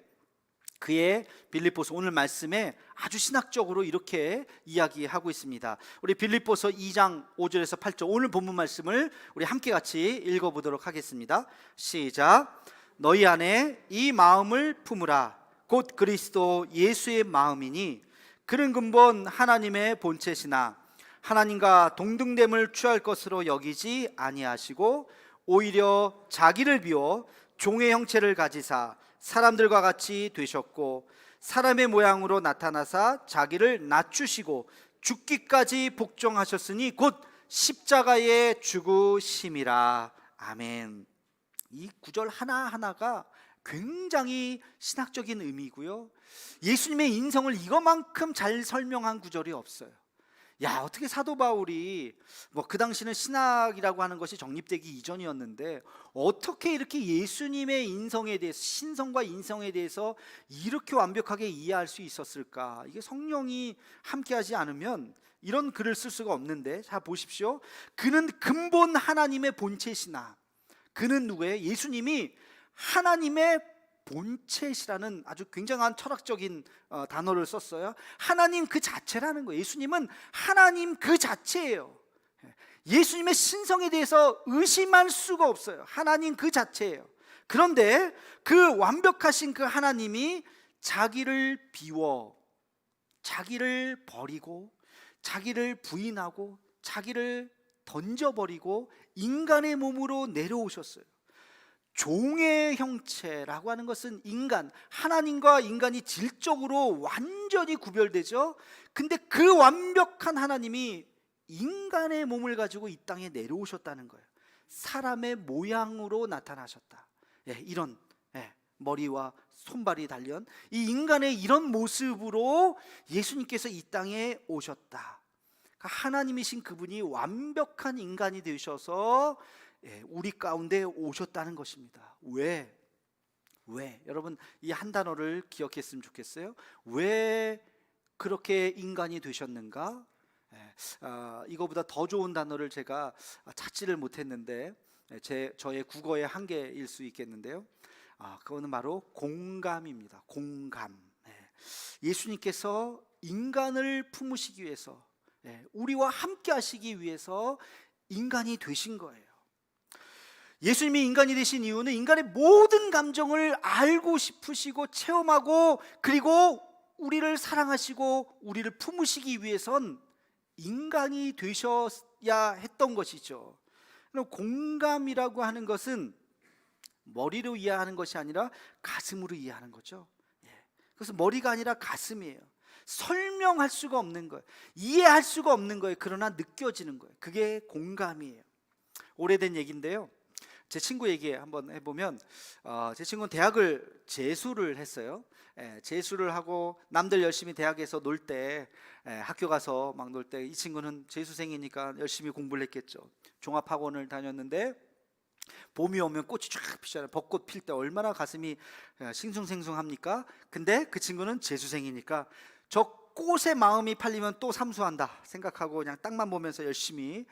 그의 빌립보서 오늘 말씀에 아주 신학적으로 이렇게 이야기하고 있습니다. 우리 빌립보서 2장 5절에서 8절 오늘 본문 말씀을 우리 함께 같이 읽어보도록 하겠습니다. 시작. 너희 안에 이 마음을 품으라. 곧 그리스도 예수의 마음이니 그는 근본 하나님의 본체시나 하나님과 동등됨을 취할 것으로 여기지 아니하시고 오히려 자기를 비워 종의 형체를 가지사 사람들과 같이 되셨고 사람의 모양으로 나타나사 자기를 낮추시고 죽기까지 복종하셨으니 곧 십자가에 죽으심이라. 아멘. 이 구절 하나하나가 굉장히 신학적인 의미고요, 예수님의 인성을 이거만큼 잘 설명한 구절이 없어요. 야, 어떻게 사도 바울이 그 당시는 신학이라고 하는 것이 정립되기 이전이었는데 어떻게 이렇게 예수님의 인성에 대해서, 신성과 인성에 대해서 이렇게 완벽하게 이해할 수 있었을까? 이게 성령이 함께하지 않으면 이런 글을 쓸 수가 없는데, 자 보십시오. 그는 근본 하나님의 본체시나. 그는 누구예요? 예수님이 하나님의 본체시라는 아주 굉장한 철학적인 단어를 썼어요. 하나님 그 자체라는 거예요. 예수님은 하나님 그 자체예요. 예수님의 신성에 대해서 의심할 수가 없어요. 하나님 그 자체예요. 그런데 그 완벽하신 그 하나님이 자기를 비워, 자기를 버리고, 자기를 부인하고, 자기를 던져버리고 인간의 몸으로 내려오셨어요. 종의 형체라고 하는 것은 인간, 하나님과 인간이 질적으로 완전히 구별되죠. 근데 그 완벽한 하나님이 인간의 몸을 가지고 이 땅에 내려오셨다는 거예요. 사람의 모양으로 나타나셨다. 이런 머리와 손발이 달린 이 인간의 이런 모습으로 예수님께서 이 땅에 오셨다. 하나님이신 그분이 완벽한 인간이 되셔서 우리 가운데 오셨다는 것입니다. 왜? 여러분, 이 한 단어를 기억했으면 좋겠어요. 왜 그렇게 인간이 되셨는가? 이거보다 더 좋은 단어를 제가 찾지를 못했는데 저의 국어의 한계일 수 있겠는데요. 그거는 바로 공감입니다. 공감. 예수님께서 인간을 품으시기 위해서, 우리와 함께 하시기 위해서 인간이 되신 거예요. 예수님이 인간이 되신 이유는 인간의 모든 감정을 알고 싶으시고 체험하고, 그리고 우리를 사랑하시고 우리를 품으시기 위해선 인간이 되셔야 했던 것이죠. 공감이라고 하는 것은 머리로 이해하는 것이 아니라 가슴으로 이해하는 거죠. 그래서 머리가 아니라 가슴이에요. 설명할 수가 없는 거예요. 이해할 수가 없는 거예요. 그러나 느껴지는 거예요. 그게 공감이에요. 오래된 얘기인데요, 제 친구 얘기 한번 해보면, 제 친구는 대학을 재수를 했어요. 재수를 하고 남들 열심히 대학에서 놀 때, 학교 가서 막 놀 때 이 친구는 재수생이니까 열심히 공부를 했겠죠. 종합학원을 다녔는데 봄이 오면 꽃이 쫙 피잖아요. 벚꽃 필 때 얼마나 가슴이 싱숭생숭합니까? 근데 그 친구는 재수생이니까 저 꽃의 마음이 팔리면 또 삼수한다 생각하고 그냥 땅만 보면서 열심히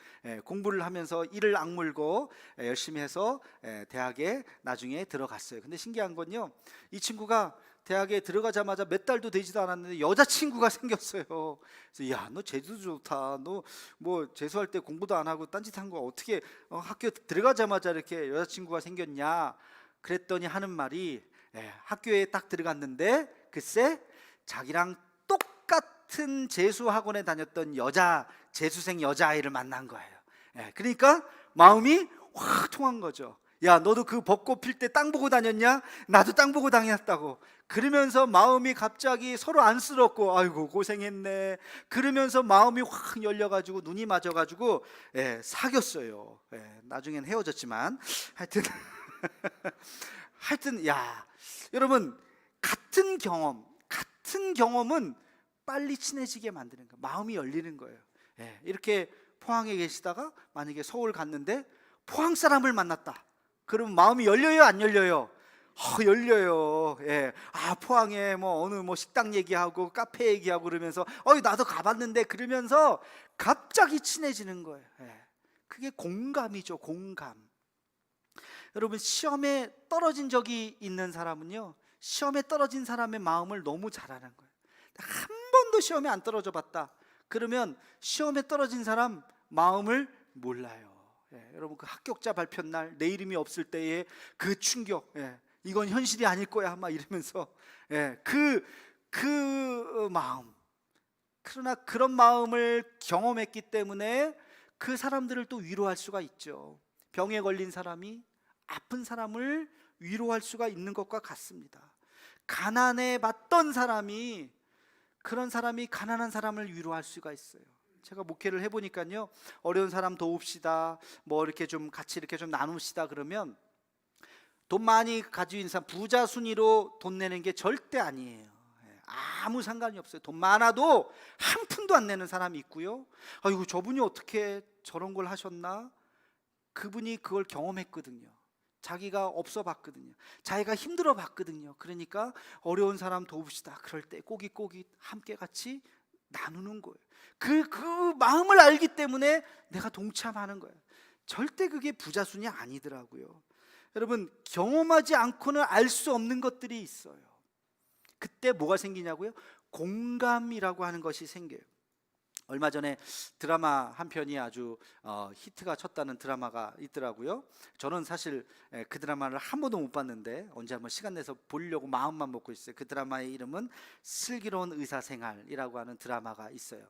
공부를 하면서 이를 악물고 열심히 해서 대학에 나중에 들어갔어요. 근데 신기한 건요, 이 친구가 대학에 들어가자마자 몇 달도 되지도 않았는데 여자친구가 생겼어요. 그래서 야, 너 재수 좋다. 너 뭐 재수할 때 공부도 안 하고 딴짓한 거 어떻게 학교 들어가자마자 이렇게 여자친구가 생겼냐? 그랬더니 하는 말이, 학교에 딱 들어갔는데 글쎄 자기랑 똑같은 재수학원에 다녔던 재수생 여자아이를 만난 거예요. 그러니까 마음이 확 통한 거죠. 야, 너도 그 벚꽃 필 때 땅 보고 다녔냐? 나도 땅 보고 다녔다고. 그러면서 마음이 갑자기 서로 안쓰럽고, 아이고 고생했네. 그러면서 마음이 확 열려가지고 눈이 맞아가지고 사귀었어요. 나중엔 헤어졌지만 하여튼 야, 여러분, 같은 경험은 빨리 친해지게 만드는 거예요. 마음이 열리는 거예요. 이렇게 포항에 계시다가 만약에 서울 갔는데 포항 사람을 만났다. 그러면 마음이 열려요, 안 열려요? 열려요. 포항에 어느 식당 얘기하고 카페 얘기하고 그러면서 나도 가봤는데 그러면서 갑자기 친해지는 거예요. 그게 공감이죠. 공감. 여러분, 시험에 떨어진 적이 있는 사람은요, 시험에 떨어진 사람의 마음을 너무 잘 아는 거예요. 한 번도 시험에 안 떨어져 봤다 그러면 시험에 떨어진 사람 마음을 몰라요. 여러분, 그 합격자 발표 날 내 이름이 없을 때의 그 충격, 이건 현실이 아닐 거야 막 이러면서 그 마음. 그러나 그런 마음을 경험했기 때문에 그 사람들을 또 위로할 수가 있죠. 병에 걸린 사람이 아픈 사람을 위로할 수가 있는 것과 같습니다. 가난에 봤던 사람이, 그런 사람이 가난한 사람을 위로할 수가 있어요. 제가 목회를 해보니까요, 어려운 사람 도웁시다, 뭐 이렇게 좀 같이 이렇게 좀 나눕시다 그러면 돈 많이 가지고 있는 사람, 부자 순위로 돈 내는 게 절대 아니에요. 아무 상관이 없어요. 돈 많아도 한 푼도 안 내는 사람이 있고요, 아이고 저분이 어떻게 저런 걸 하셨나, 그분이 그걸 경험했거든요. 자기가 없어 봤거든요. 자기가 힘들어 봤거든요. 그러니까 어려운 사람 도웁시다 그럴 때 꼬깃꼬깃 함께 같이 나누는 거예요. 그 마음을 알기 때문에 내가 동참하는 거예요. 절대 그게 부자순이 아니더라고요. 여러분, 경험하지 않고는 알 수 없는 것들이 있어요. 그때 뭐가 생기냐고요? 공감이라고 하는 것이 생겨요. 얼마 전에 드라마 한 편이 아주 히트가 쳤다는 드라마가 있더라고요. 저는 사실 그 드라마를 한 번도 못 봤는데 언제 한번 시간 내서 보려고 마음만 먹고 있어요. 그 드라마의 이름은 슬기로운 의사생활이라고 하는 드라마가 있어요.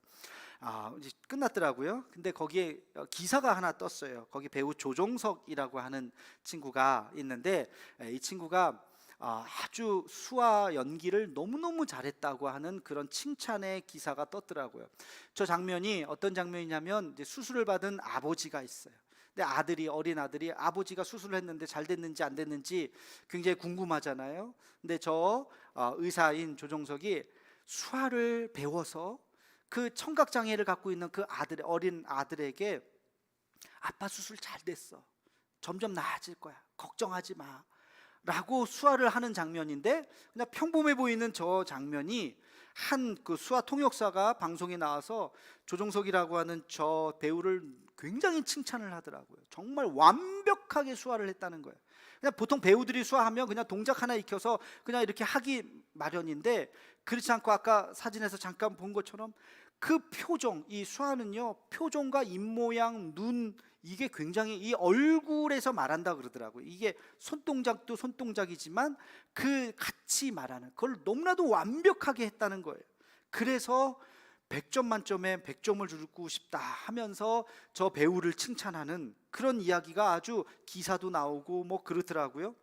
이제 끝났더라고요. 근데 거기에 기사가 하나 떴어요. 거기 배우 조종석이라고 하는 친구가 있는데, 이 친구가 아주 수화 연기를 너무너무 잘했다고 하는 그런 칭찬의 기사가 떴더라고요. 저 장면이 어떤 장면이냐면, 이제 수술을 받은 아버지가 있어요. 근데 어린 아들이 아버지가 수술을 했는데 잘 됐는지 안 됐는지 굉장히 궁금하잖아요. 근데 저 의사인 조종석이 수화를 배워서 그 청각장애를 갖고 있는 그 어린 아들에게 아빠 수술 잘 됐어, 점점 나아질 거야, 걱정하지 마 라고 수화를 하는 장면인데, 그냥 평범해 보이는 저 장면이 한 그 수화 통역사가 방송에 나와서 조종석이라고 하는 저 배우를 굉장히 칭찬을 하더라고요. 정말 완벽하게 수화를 했다는 거예요. 그냥 보통 배우들이 수화하면 그냥 동작 하나 익혀서 그냥 이렇게 하기 마련인데, 그렇지 않고 아까 사진에서 잠깐 본 것처럼 그 표정, 이 수화는요, 표정과 입모양, 눈, 이게 굉장히, 이 얼굴에서 말한다 그러더라고요. 이게 손동작도 손동작이지만 그 같이 말하는 그걸 너무나도 완벽하게 했다는 거예요. 그래서 100점 만점에 100점을 주고 싶다 하면서 저 배우를 칭찬하는 그런 이야기가 아주 기사도 나오고 뭐 그렇더라고요.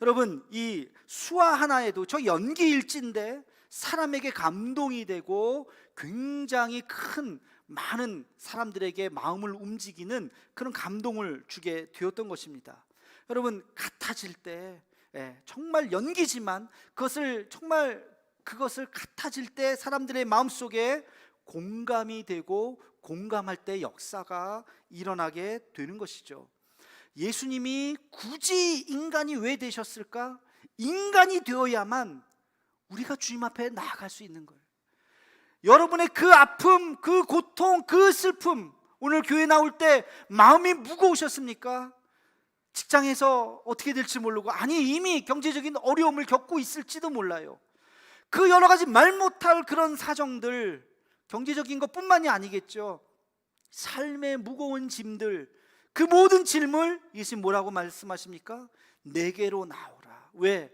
여러분, 이 수화 하나에도, 저 연기 일지인데 사람에게 감동이 되고 굉장히 큰 많은 사람들에게 마음을 움직이는 그런 감동을 주게 되었던 것입니다. 여러분, 같아질 때, 정말 연기지만 그것을 같아질 때 사람들의 마음속에 공감이 되고, 공감할 때 역사가 일어나게 되는 것이죠. 예수님이 굳이 인간이 왜 되셨을까? 인간이 되어야만 우리가 주님 앞에 나아갈 수 있는 거예요. 여러분의 그 아픔, 그 고통, 그 슬픔, 오늘 교회 나올 때 마음이 무거우셨습니까? 직장에서 어떻게 될지 모르고, 아니 이미 경제적인 어려움을 겪고 있을지도 몰라요. 그 여러 가지 말 못할 그런 사정들, 경제적인 것뿐만이 아니겠죠. 삶의 무거운 짐들, 그 모든 짐을 예수님 뭐라고 말씀하십니까? 내게로 나오라. 왜?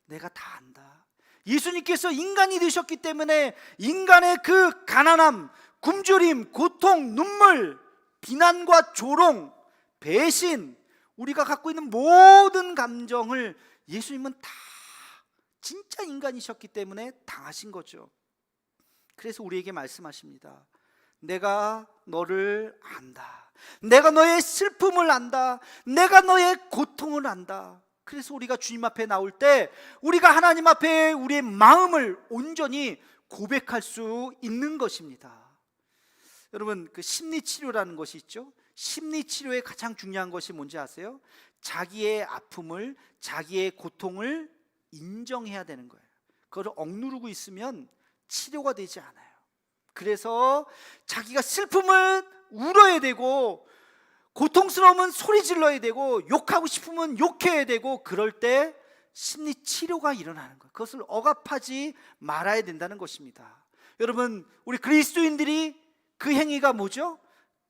내가 다 안다. 예수님께서 인간이 되셨기 때문에 인간의 그 가난함, 굶주림, 고통, 눈물, 비난과 조롱, 배신, 우리가 갖고 있는 모든 감정을 예수님은 다 진짜 인간이셨기 때문에 당하신 거죠. 그래서 우리에게 말씀하십니다. 내가 너를 안다. 내가 너의 슬픔을 안다. 내가 너의 고통을 안다. 그래서 우리가 주님 앞에 나올 때 우리가 하나님 앞에 우리의 마음을 온전히 고백할 수 있는 것입니다. 여러분, 그 심리치료라는 것이 있죠. 심리치료의 가장 중요한 것이 뭔지 아세요? 자기의 아픔을, 자기의 고통을 인정해야 되는 거예요. 그걸 억누르고 있으면 치료가 되지 않아요. 그래서 자기가 슬픔을 울어야 되고, 고통스러우면 소리 질러야 되고 욕하고 싶으면 욕해야 되고 그럴 때 심리 치료가 일어나는 거예요. 그것을 억압하지 말아야 된다는 것입니다. 여러분, 우리 그리스도인들이 그 행위가 뭐죠?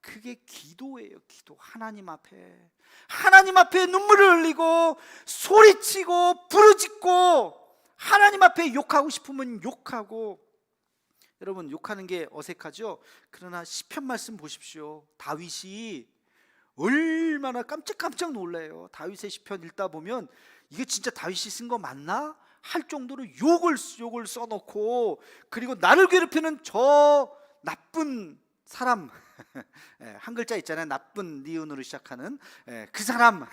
그게 기도예요. 기도. 하나님 앞에 눈물을 흘리고 소리치고 부르짖고 하나님 앞에 욕하고 싶으면 욕하고. 여러분, 욕하는 게 어색하죠? 그러나 시편 말씀 보십시오. 다윗이 얼마나 깜짝깜짝 놀라요. 다윗의 시편 읽다 보면 이게 진짜 다윗이 쓴 거 맞나? 할 정도로 욕을 써놓고, 그리고 나를 괴롭히는 저 나쁜 사람 한 글자 있잖아요. 나쁜 니은으로 시작하는 그 사람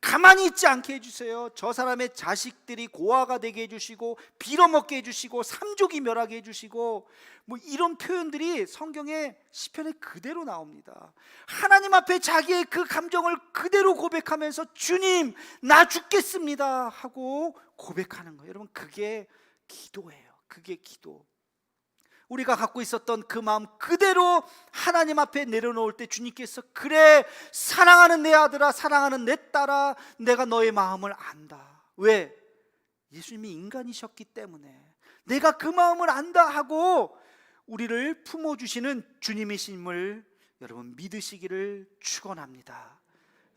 가만히 있지 않게 해주세요. 저 사람의 자식들이 고아가 되게 해주시고 빌어먹게 해주시고 삼족이 멸하게 해주시고, 뭐 이런 표현들이 성경의 시편에 그대로 나옵니다. 하나님 앞에 자기의 그 감정을 그대로 고백하면서 주님 나 죽겠습니다 하고 고백하는 거예요. 여러분, 그게 기도예요. 그게 기도. 우리가 갖고 있었던 그 마음 그대로 하나님 앞에 내려놓을 때 주님께서 그래 사랑하는 내 아들아, 사랑하는 내 딸아, 내가 너의 마음을 안다. 왜? 예수님이 인간이셨기 때문에 내가 그 마음을 안다 하고 우리를 품어주시는 주님이심을 여러분 믿으시기를 축원합니다.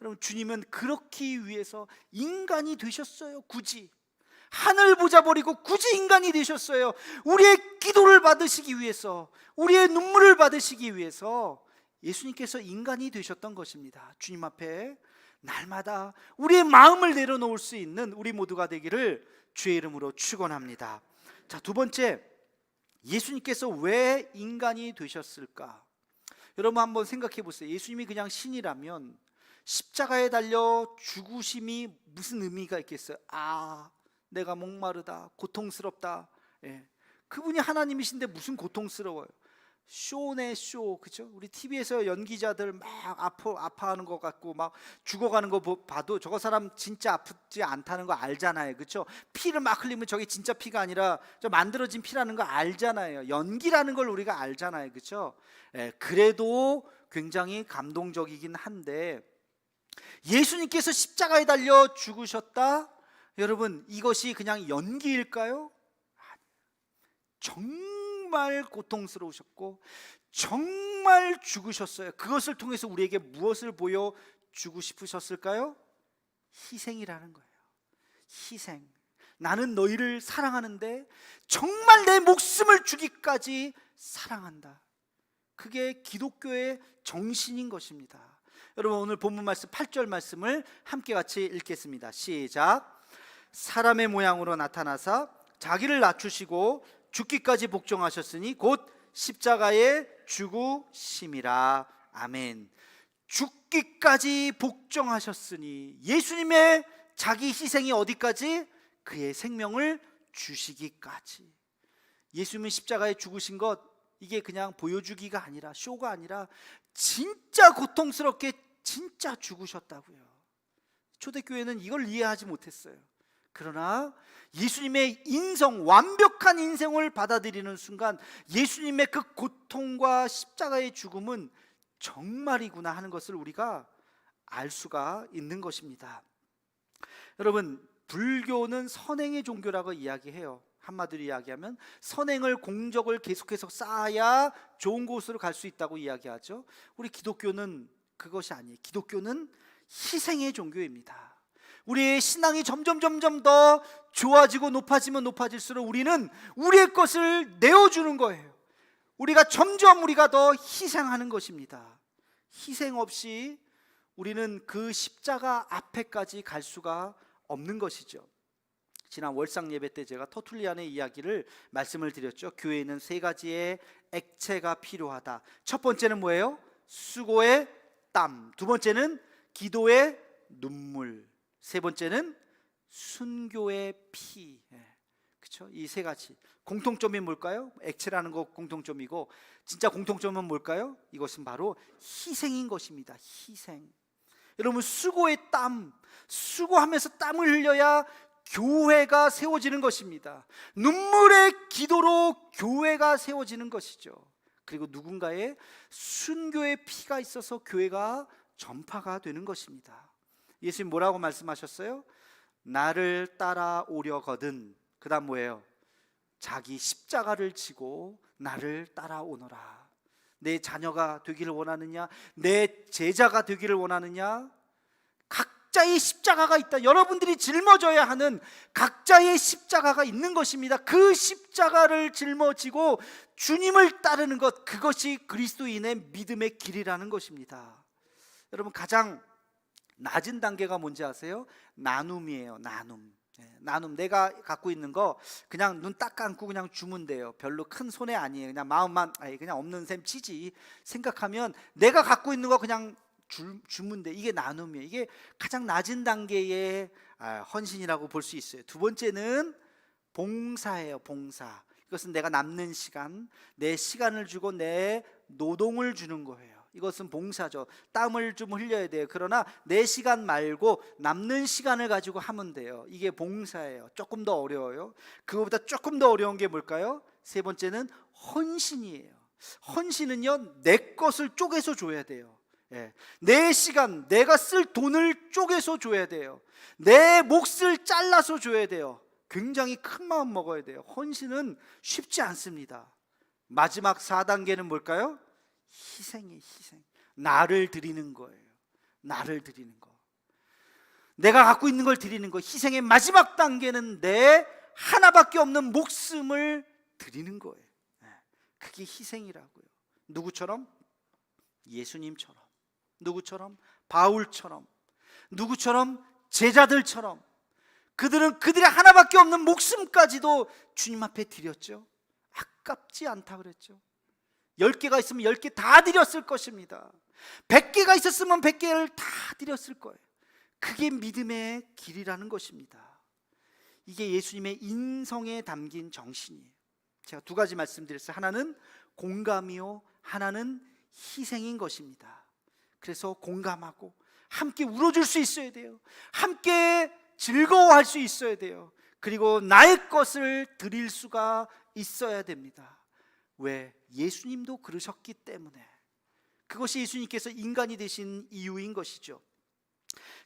여러분, 주님은 그렇기 위해서 인간이 되셨어요. 굳이 하늘 보자 버리고 굳이 인간이 되셨어요. 우리의 기도를 받으시기 위해서, 우리의 눈물을 받으시기 위해서 예수님께서 인간이 되셨던 것입니다. 주님 앞에 날마다 우리의 마음을 내려놓을 수 있는 우리 모두가 되기를 주의 이름으로 축원합니다. 자, 두 번째, 예수님께서 왜 인간이 되셨을까? 여러분 한번 생각해 보세요. 예수님이 그냥 신이라면 십자가에 달려 죽으심이 무슨 의미가 있겠어요? 내가 목마르다, 고통스럽다. 그분이 하나님이신데 무슨 고통스러워요? 쇼네 쇼, 그죠? 우리 TV에서 연기자들 막 아파하는 것 같고 막 죽어가는 거 봐도 저거 사람 진짜 아프지 않다는 거 알잖아요, 그죠? 피를 막 흘리면 저게 진짜 피가 아니라 저 만들어진 피라는 거 알잖아요. 연기라는 걸 우리가 알잖아요, 그죠? 그래도 굉장히 감동적이긴 한데, 예수님께서 십자가에 달려 죽으셨다? 여러분, 이것이 그냥 연기일까요? 정말 고통스러우셨고 정말 죽으셨어요. 그것을 통해서 우리에게 무엇을 보여주고 싶으셨을까요? 희생이라는 거예요. 희생. 나는 너희를 사랑하는데 정말 내 목숨을 주기까지 사랑한다. 그게 기독교의 정신인 것입니다. 여러분, 오늘 본문 말씀 8절 말씀을 함께 같이 읽겠습니다. 시작. 사람의 모양으로 나타나사 자기를 낮추시고 죽기까지 복종하셨으니 곧 십자가에 죽으심이라. 아멘. 죽기까지 복종하셨으니, 예수님의 자기 희생이 어디까지? 그의 생명을 주시기까지. 예수님은 십자가에 죽으신 것, 이게 그냥 보여주기가 아니라, 쇼가 아니라 진짜 고통스럽게 진짜 죽으셨다고요. 초대교회는 이걸 이해하지 못했어요. 그러나 예수님의 인성, 완벽한 인생을 받아들이는 순간 예수님의 그 고통과 십자가의 죽음은 정말이구나 하는 것을 우리가 알 수가 있는 것입니다. 여러분, 불교는 선행의 종교라고 이야기해요. 한마디로 이야기하면 선행을, 공적을 계속해서 쌓아야 좋은 곳으로 갈 수 있다고 이야기하죠. 우리 기독교는 그것이 아니에요. 기독교는 희생의 종교입니다. 우리의 신앙이 점점 더 좋아지고 높아지면 높아질수록 우리는 우리의 것을 내어주는 거예요. 우리가 점점 더 희생하는 것입니다. 희생 없이 우리는 그 십자가 앞에까지 갈 수가 없는 것이죠. 지난 월상 예배 때 제가 터툴리안의 이야기를 말씀을 드렸죠. 교회에는 세 가지의 액체가 필요하다. 첫 번째는 뭐예요? 수고의 땀. 두 번째는 기도의 눈물. 세 번째는 순교의 피. 그렇죠? 이 세 가지 공통점이 뭘까요? 액체라는 거 공통점이고, 진짜 공통점은 뭘까요? 이것은 바로 희생인 것입니다. 희생. 여러분, 수고의 땀, 수고하면서 땀을 흘려야 교회가 세워지는 것입니다. 눈물의 기도로 교회가 세워지는 것이죠. 그리고 누군가의 순교의 피가 있어서 교회가 전파가 되는 것입니다. 예수님 뭐라고 말씀하셨어요? 나를 따라오려거든, 그 다음 뭐예요? 자기 십자가를 지고 나를 따라오너라. 내 자녀가 되기를 원하느냐? 내 제자가 되기를 원하느냐? 각자의 십자가가 있다. 여러분들이 짊어져야 하는 각자의 십자가가 있는 것입니다. 그 십자가를 짊어지고 주님을 따르는 것, 그것이 그리스도인의 믿음의 길이라는 것입니다. 여러분, 가장 낮은 단계가 뭔지 아세요? 나눔이에요. 나눔. 내가 갖고 있는 거 그냥 눈 딱 감고 그냥 주면 돼요. 별로 큰 손해 아니에요. 그냥 마음만 그냥 없는 셈 치지 생각하면 내가 갖고 있는 거 그냥 주면 돼. 이게 나눔이에요. 이게 가장 낮은 단계의 헌신이라고 볼 수 있어요. 두 번째는 봉사예요. 봉사. 이것은 내가 남는 시간, 내 시간을 주고 내 노동을 주는 거예요. 이것은 봉사죠. 땀을 좀 흘려야 돼요. 그러나 내 시간 말고 남는 시간을 가지고 하면 돼요. 이게 봉사예요. 조금 더 어려워요. 그거보다 조금 더 어려운 게 뭘까요? 세 번째는 헌신이에요. 헌신은요, 내 것을 쪼개서 줘야 돼요. 내 시간, 내가 쓸 돈을 쪼개서 줘야 돼요. 내 몫을 잘라서 줘야 돼요. 굉장히 큰 마음 먹어야 돼요. 헌신은 쉽지 않습니다. 마지막 4단계는 뭘까요? 희생이에요. 희생. 나를 드리는 거예요. 나를 드리는 거. 내가 갖고 있는 걸 드리는 거. 희생의 마지막 단계는 내 하나밖에 없는 목숨을 드리는 거예요. 그게 희생이라고요. 누구처럼? 예수님처럼. 누구처럼? 바울처럼. 누구처럼? 제자들처럼. 그들은 그들의 하나밖에 없는 목숨까지도 주님 앞에 드렸죠. 아깝지 않다 그랬죠. 10개가 있으면 10개 다 드렸을 것입니다. 100개가 있었으면 100개를 다 드렸을 거예요. 그게 믿음의 길이라는 것입니다. 이게 예수님의 인성에 담긴 정신이에요. 제가 두 가지 말씀드렸어요. 하나는 공감이요, 하나는 희생인 것입니다. 그래서 공감하고 함께 울어줄 수 있어야 돼요. 함께 즐거워할 수 있어야 돼요. 그리고 나의 것을 드릴 수가 있어야 됩니다. 왜? 예수님도 그러셨기 때문에. 그것이 예수님께서 인간이 되신 이유인 것이죠.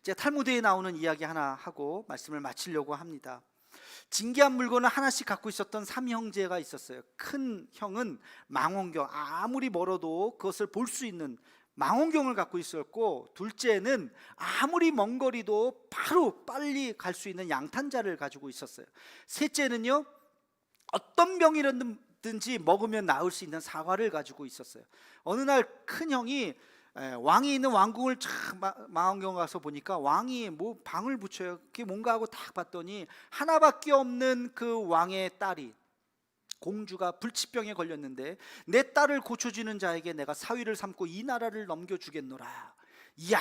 제가 탈무드에 나오는 이야기 하나 하고 말씀을 마치려고 합니다. 진귀한 물건을 하나씩 갖고 있었던 3형제가 있었어요. 큰 형은 망원경, 아무리 멀어도 그것을 볼 수 있는 망원경을 갖고 있었고, 둘째는 아무리 먼 거리도 바로 빨리 갈 수 있는 양탄자를 가지고 있었어요. 셋째는요, 어떤 병이든지 먹으면 나을 수 있는 사과를 가지고 있었어요. 어느 날 큰 형이 왕이 있는 왕궁을 망원경 가서 보니까 왕이 뭐 방을 붙여요. 그게 뭔가 하고 딱 봤더니 하나밖에 없는 그 왕의 딸이, 공주가 불치병에 걸렸는데 내 딸을 고쳐주는 자에게 내가 사위를 삼고 이 나라를 넘겨주겠노라. 이야,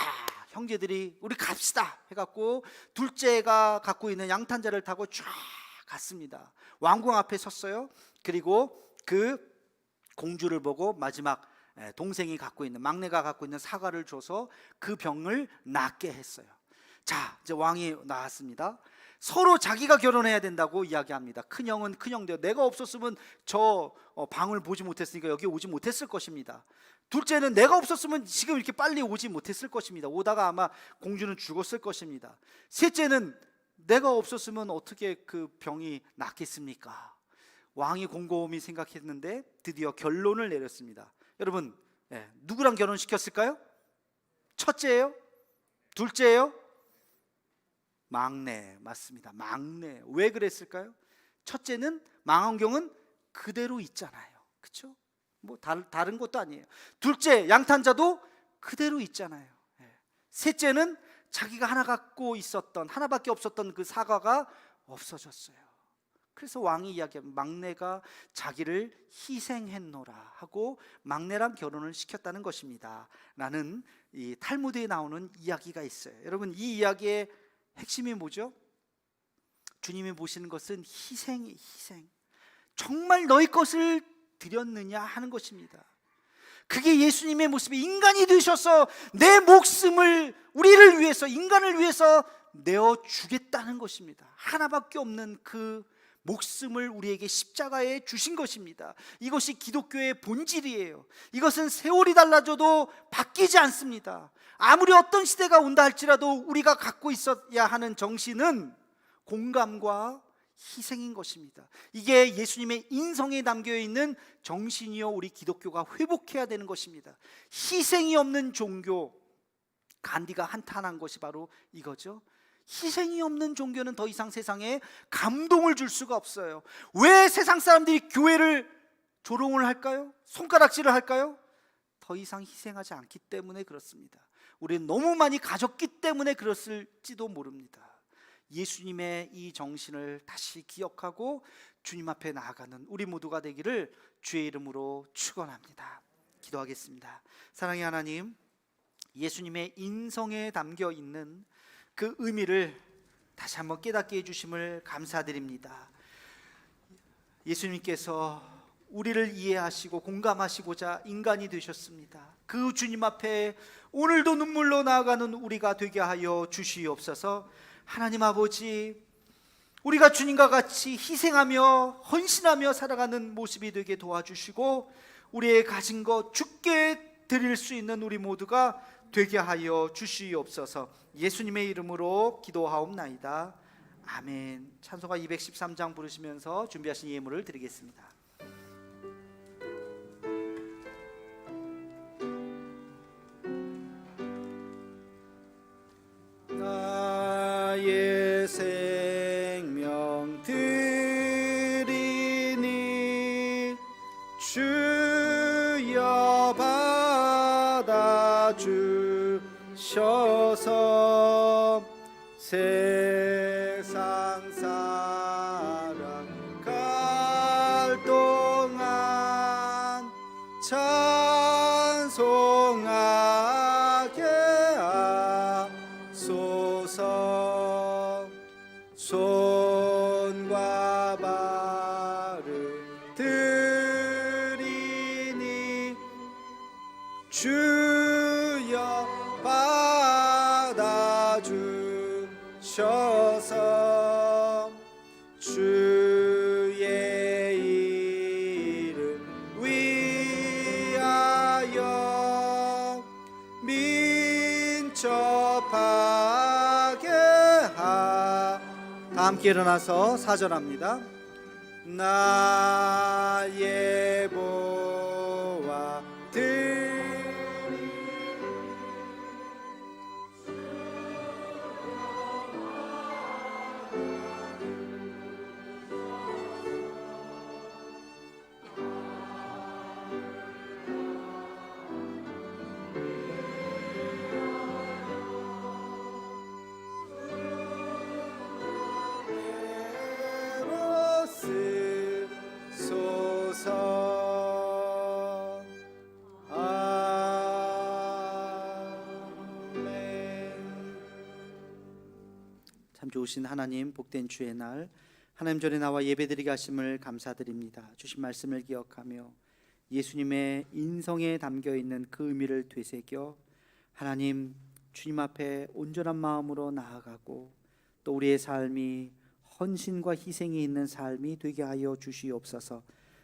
형제들이 우리 갑시다 해갖고 둘째가 갖고 있는 양탄자를 타고 쫙 갔습니다. 왕궁 앞에 섰어요. 그리고 그 공주를 보고 마지막 동생이 갖고 있는, 막내가 갖고 있는 사과를 줘서 그 병을 낫게 했어요. 자, 이제 왕이 나왔습니다. 서로 자기가 결혼해야 된다고 이야기합니다. 큰형은 큰형대로 내가 없었으면 저 방을 보지 못했으니까 여기 오지 못했을 것입니다. 둘째는 내가 없었으면 지금 이렇게 빨리 오지 못했을 것입니다. 오다가 아마 공주는 죽었을 것입니다. 셋째는 내가 없었으면 어떻게 그 병이 낫겠습니까? 왕이 곰곰이 생각했는데 드디어 결론을 내렸습니다. 여러분, 누구랑 결혼시켰을까요? 첫째예요? 둘째예요? 막내. 맞습니다. 막내. 왜 그랬을까요? 첫째는 망원경은 그대로 있잖아요. 그렇죠? 뭐 다른 것도 아니에요. 둘째, 양탄자도 그대로 있잖아요. 셋째는 자기가 하나 갖고 있었던, 하나밖에 없었던 그 사과가 없어졌어요. 그래서 왕이 이야기합니다. 막내가 자기를 희생했노라 하고 막내랑 결혼을 시켰다는 것입니다. 라는 이 탈무드에 나오는 이야기가 있어요. 여러분, 이 이야기의 핵심이 뭐죠? 주님이 보시는 것은 희생이 희생. 정말 너희 것을 드렸느냐 하는 것입니다. 그게 예수님의 모습이, 인간이 되셔서 내 목숨을 우리를 위해서, 인간을 위해서 내어주겠다는 것입니다. 하나밖에 없는 그 목숨을 우리에게 십자가에 주신 것입니다. 이것이 기독교의 본질이에요. 이것은 세월이 달라져도 바뀌지 않습니다. 아무리 어떤 시대가 온다 할지라도 우리가 갖고 있어야 하는 정신은 공감과 희생인 것입니다. 이게 예수님의 인성에 담겨 있는 정신이요, 우리 기독교가 회복해야 되는 것입니다. 희생이 없는 종교, 간디가 한탄한 것이 바로 이거죠. 희생이 없는 종교는 더 이상 세상에 감동을 줄 수가 없어요. 왜 세상 사람들이 교회를 조롱을 할까요? 손가락질을 할까요? 더 이상 희생하지 않기 때문에 그렇습니다. 우리는 너무 많이 가졌기 때문에 그랬을지도 모릅니다. 예수님의 이 정신을 다시 기억하고 주님 앞에 나아가는 우리 모두가 되기를 주의 이름으로 축원합니다. 기도하겠습니다. 사랑의 하나님, 예수님의 인성에 담겨 있는 그 의미를 다시 한번 깨닫게 해주심을 감사드립니다. 예수님께서 우리를 이해하시고 공감하시고자 인간이 되셨습니다. 그 주님 앞에 오늘도 눈물로 나아가는 우리가 되게 하여 주시옵소서. 하나님 아버지, 우리가 주님과 같이 희생하며 헌신하며 살아가는 모습이 되게 도와주시고 우리의 가진 것 주께 드릴 수 있는 우리 모두가 되게 하여 주시옵소서. 예수님의 이름으로 기도하옵나이다. 아멘. 찬송가 213장 부르시면서 준비하신 예물을 드리겠습니다. 나의 생명 드리니 주여 받아 주셔서 세상 살아갈 동안 찬송하게 하소서. 손과 발을 드리니 주여 받아 주셔서 주의 이름 위하여 민첩하게 다 함께 일어나서 사절합니다. 나의 보화 소서. 아멘. 참 좋으신 하나님, 복된 주의 날 하나님 전에 나와 예배드리게 하심을 감사드립니다. 주신 말씀을 기억하며 예수님의 인성에 담겨 있는 그 의미를 되새겨 하나님 주님 앞에 온전한 마음으로 나아가고 또 우리의 삶이 헌신과 희생이 있는 삶이 되게 하여 주시옵소서.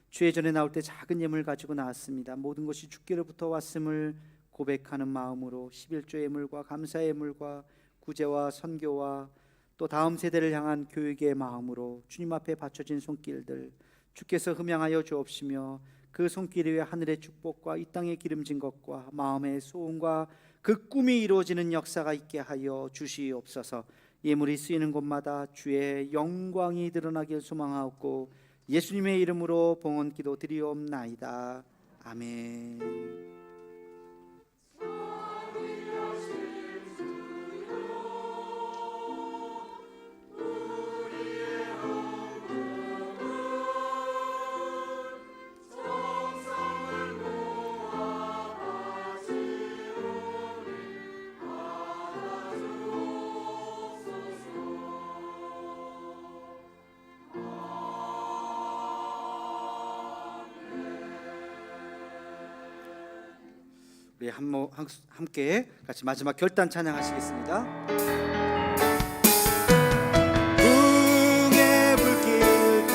주의 전에 나올 때 작은 예물 가지고 나왔습니다. 모든 것이 주께로부터 왔음을 고백하는 마음으로 11조 예물과 감사의 예물과 구제와 선교와 또 다음 세대를 향한 교육의 마음으로 주님 앞에 바쳐진 손길들 주께서 흠양하여 주옵시며 그 손길 위에 하늘의 축복과 이 땅의 기름진 것과 마음의 소원과 그 꿈이 이루어지는 역사가 있게 하여 주시옵소서. 예물이 쓰이는 곳마다 주의 영광이 드러나길 소망하옵고 예수님의 이름으로 봉헌 기도 드리옵나이다. 아멘. 우리 함께 같이 마지막 결단 찬양하시겠습니다. 흥의 불길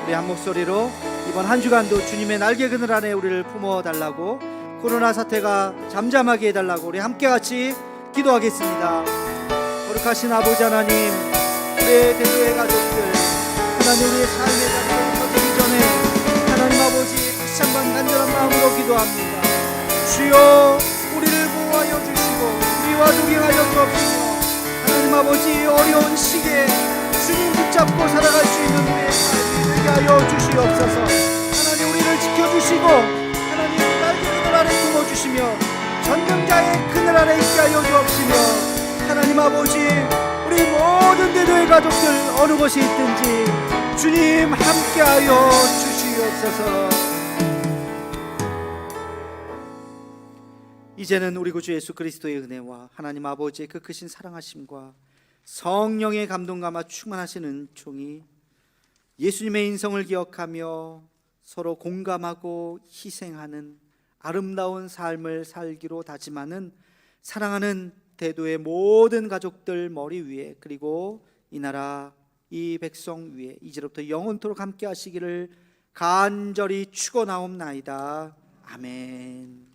우리 한 목소리로 이번 한 주간도 주님의 날개 그늘 안에 우리를 품어달라고, 코로나 사태가 잠잠하게 해달라고 우리 함께 같이 기도하겠습니다. 거룩하신 아버지 하나님, 우리의 대도의 가족들, 하나님 우리의 삶의 자리로 서기 전에 하나님 아버지 다시 한번 간절한 마음으로 기도합니다. 주여, 우리를 보호하여 주시고 우리와 동행하여 주옵시며 하나님 아버지 어려운 시기에 주님 붙잡고 살아갈 수 있는 우리의 삶이 되게 하여 주시옵소서. 하나님 우리를 지켜주시고 하나님 날개 그늘 아래 품어주시며 전능자의 그늘 아래 있게 하여 주옵시며 하나님 아버지 우리 모든 대도의 가족들 어느 곳에 있든지 주님 함께하여 주시옵소서. 이제는 우리 구주 예수 그리스도의 은혜와 하나님 아버지의 그 크신 사랑하심과 성령의 감동감화 충만하시는 은총이 예수님의 인성을 기억하며 서로 공감하고 희생하는 아름다운 삶을 살기로 다짐하는 사랑하는 대도의 모든 가족들 머리 위에, 그리고 이 나라 이 백성 위에 이제부터 영원토록 함께 하시기를 간절히 축원하옵나이다. 아멘.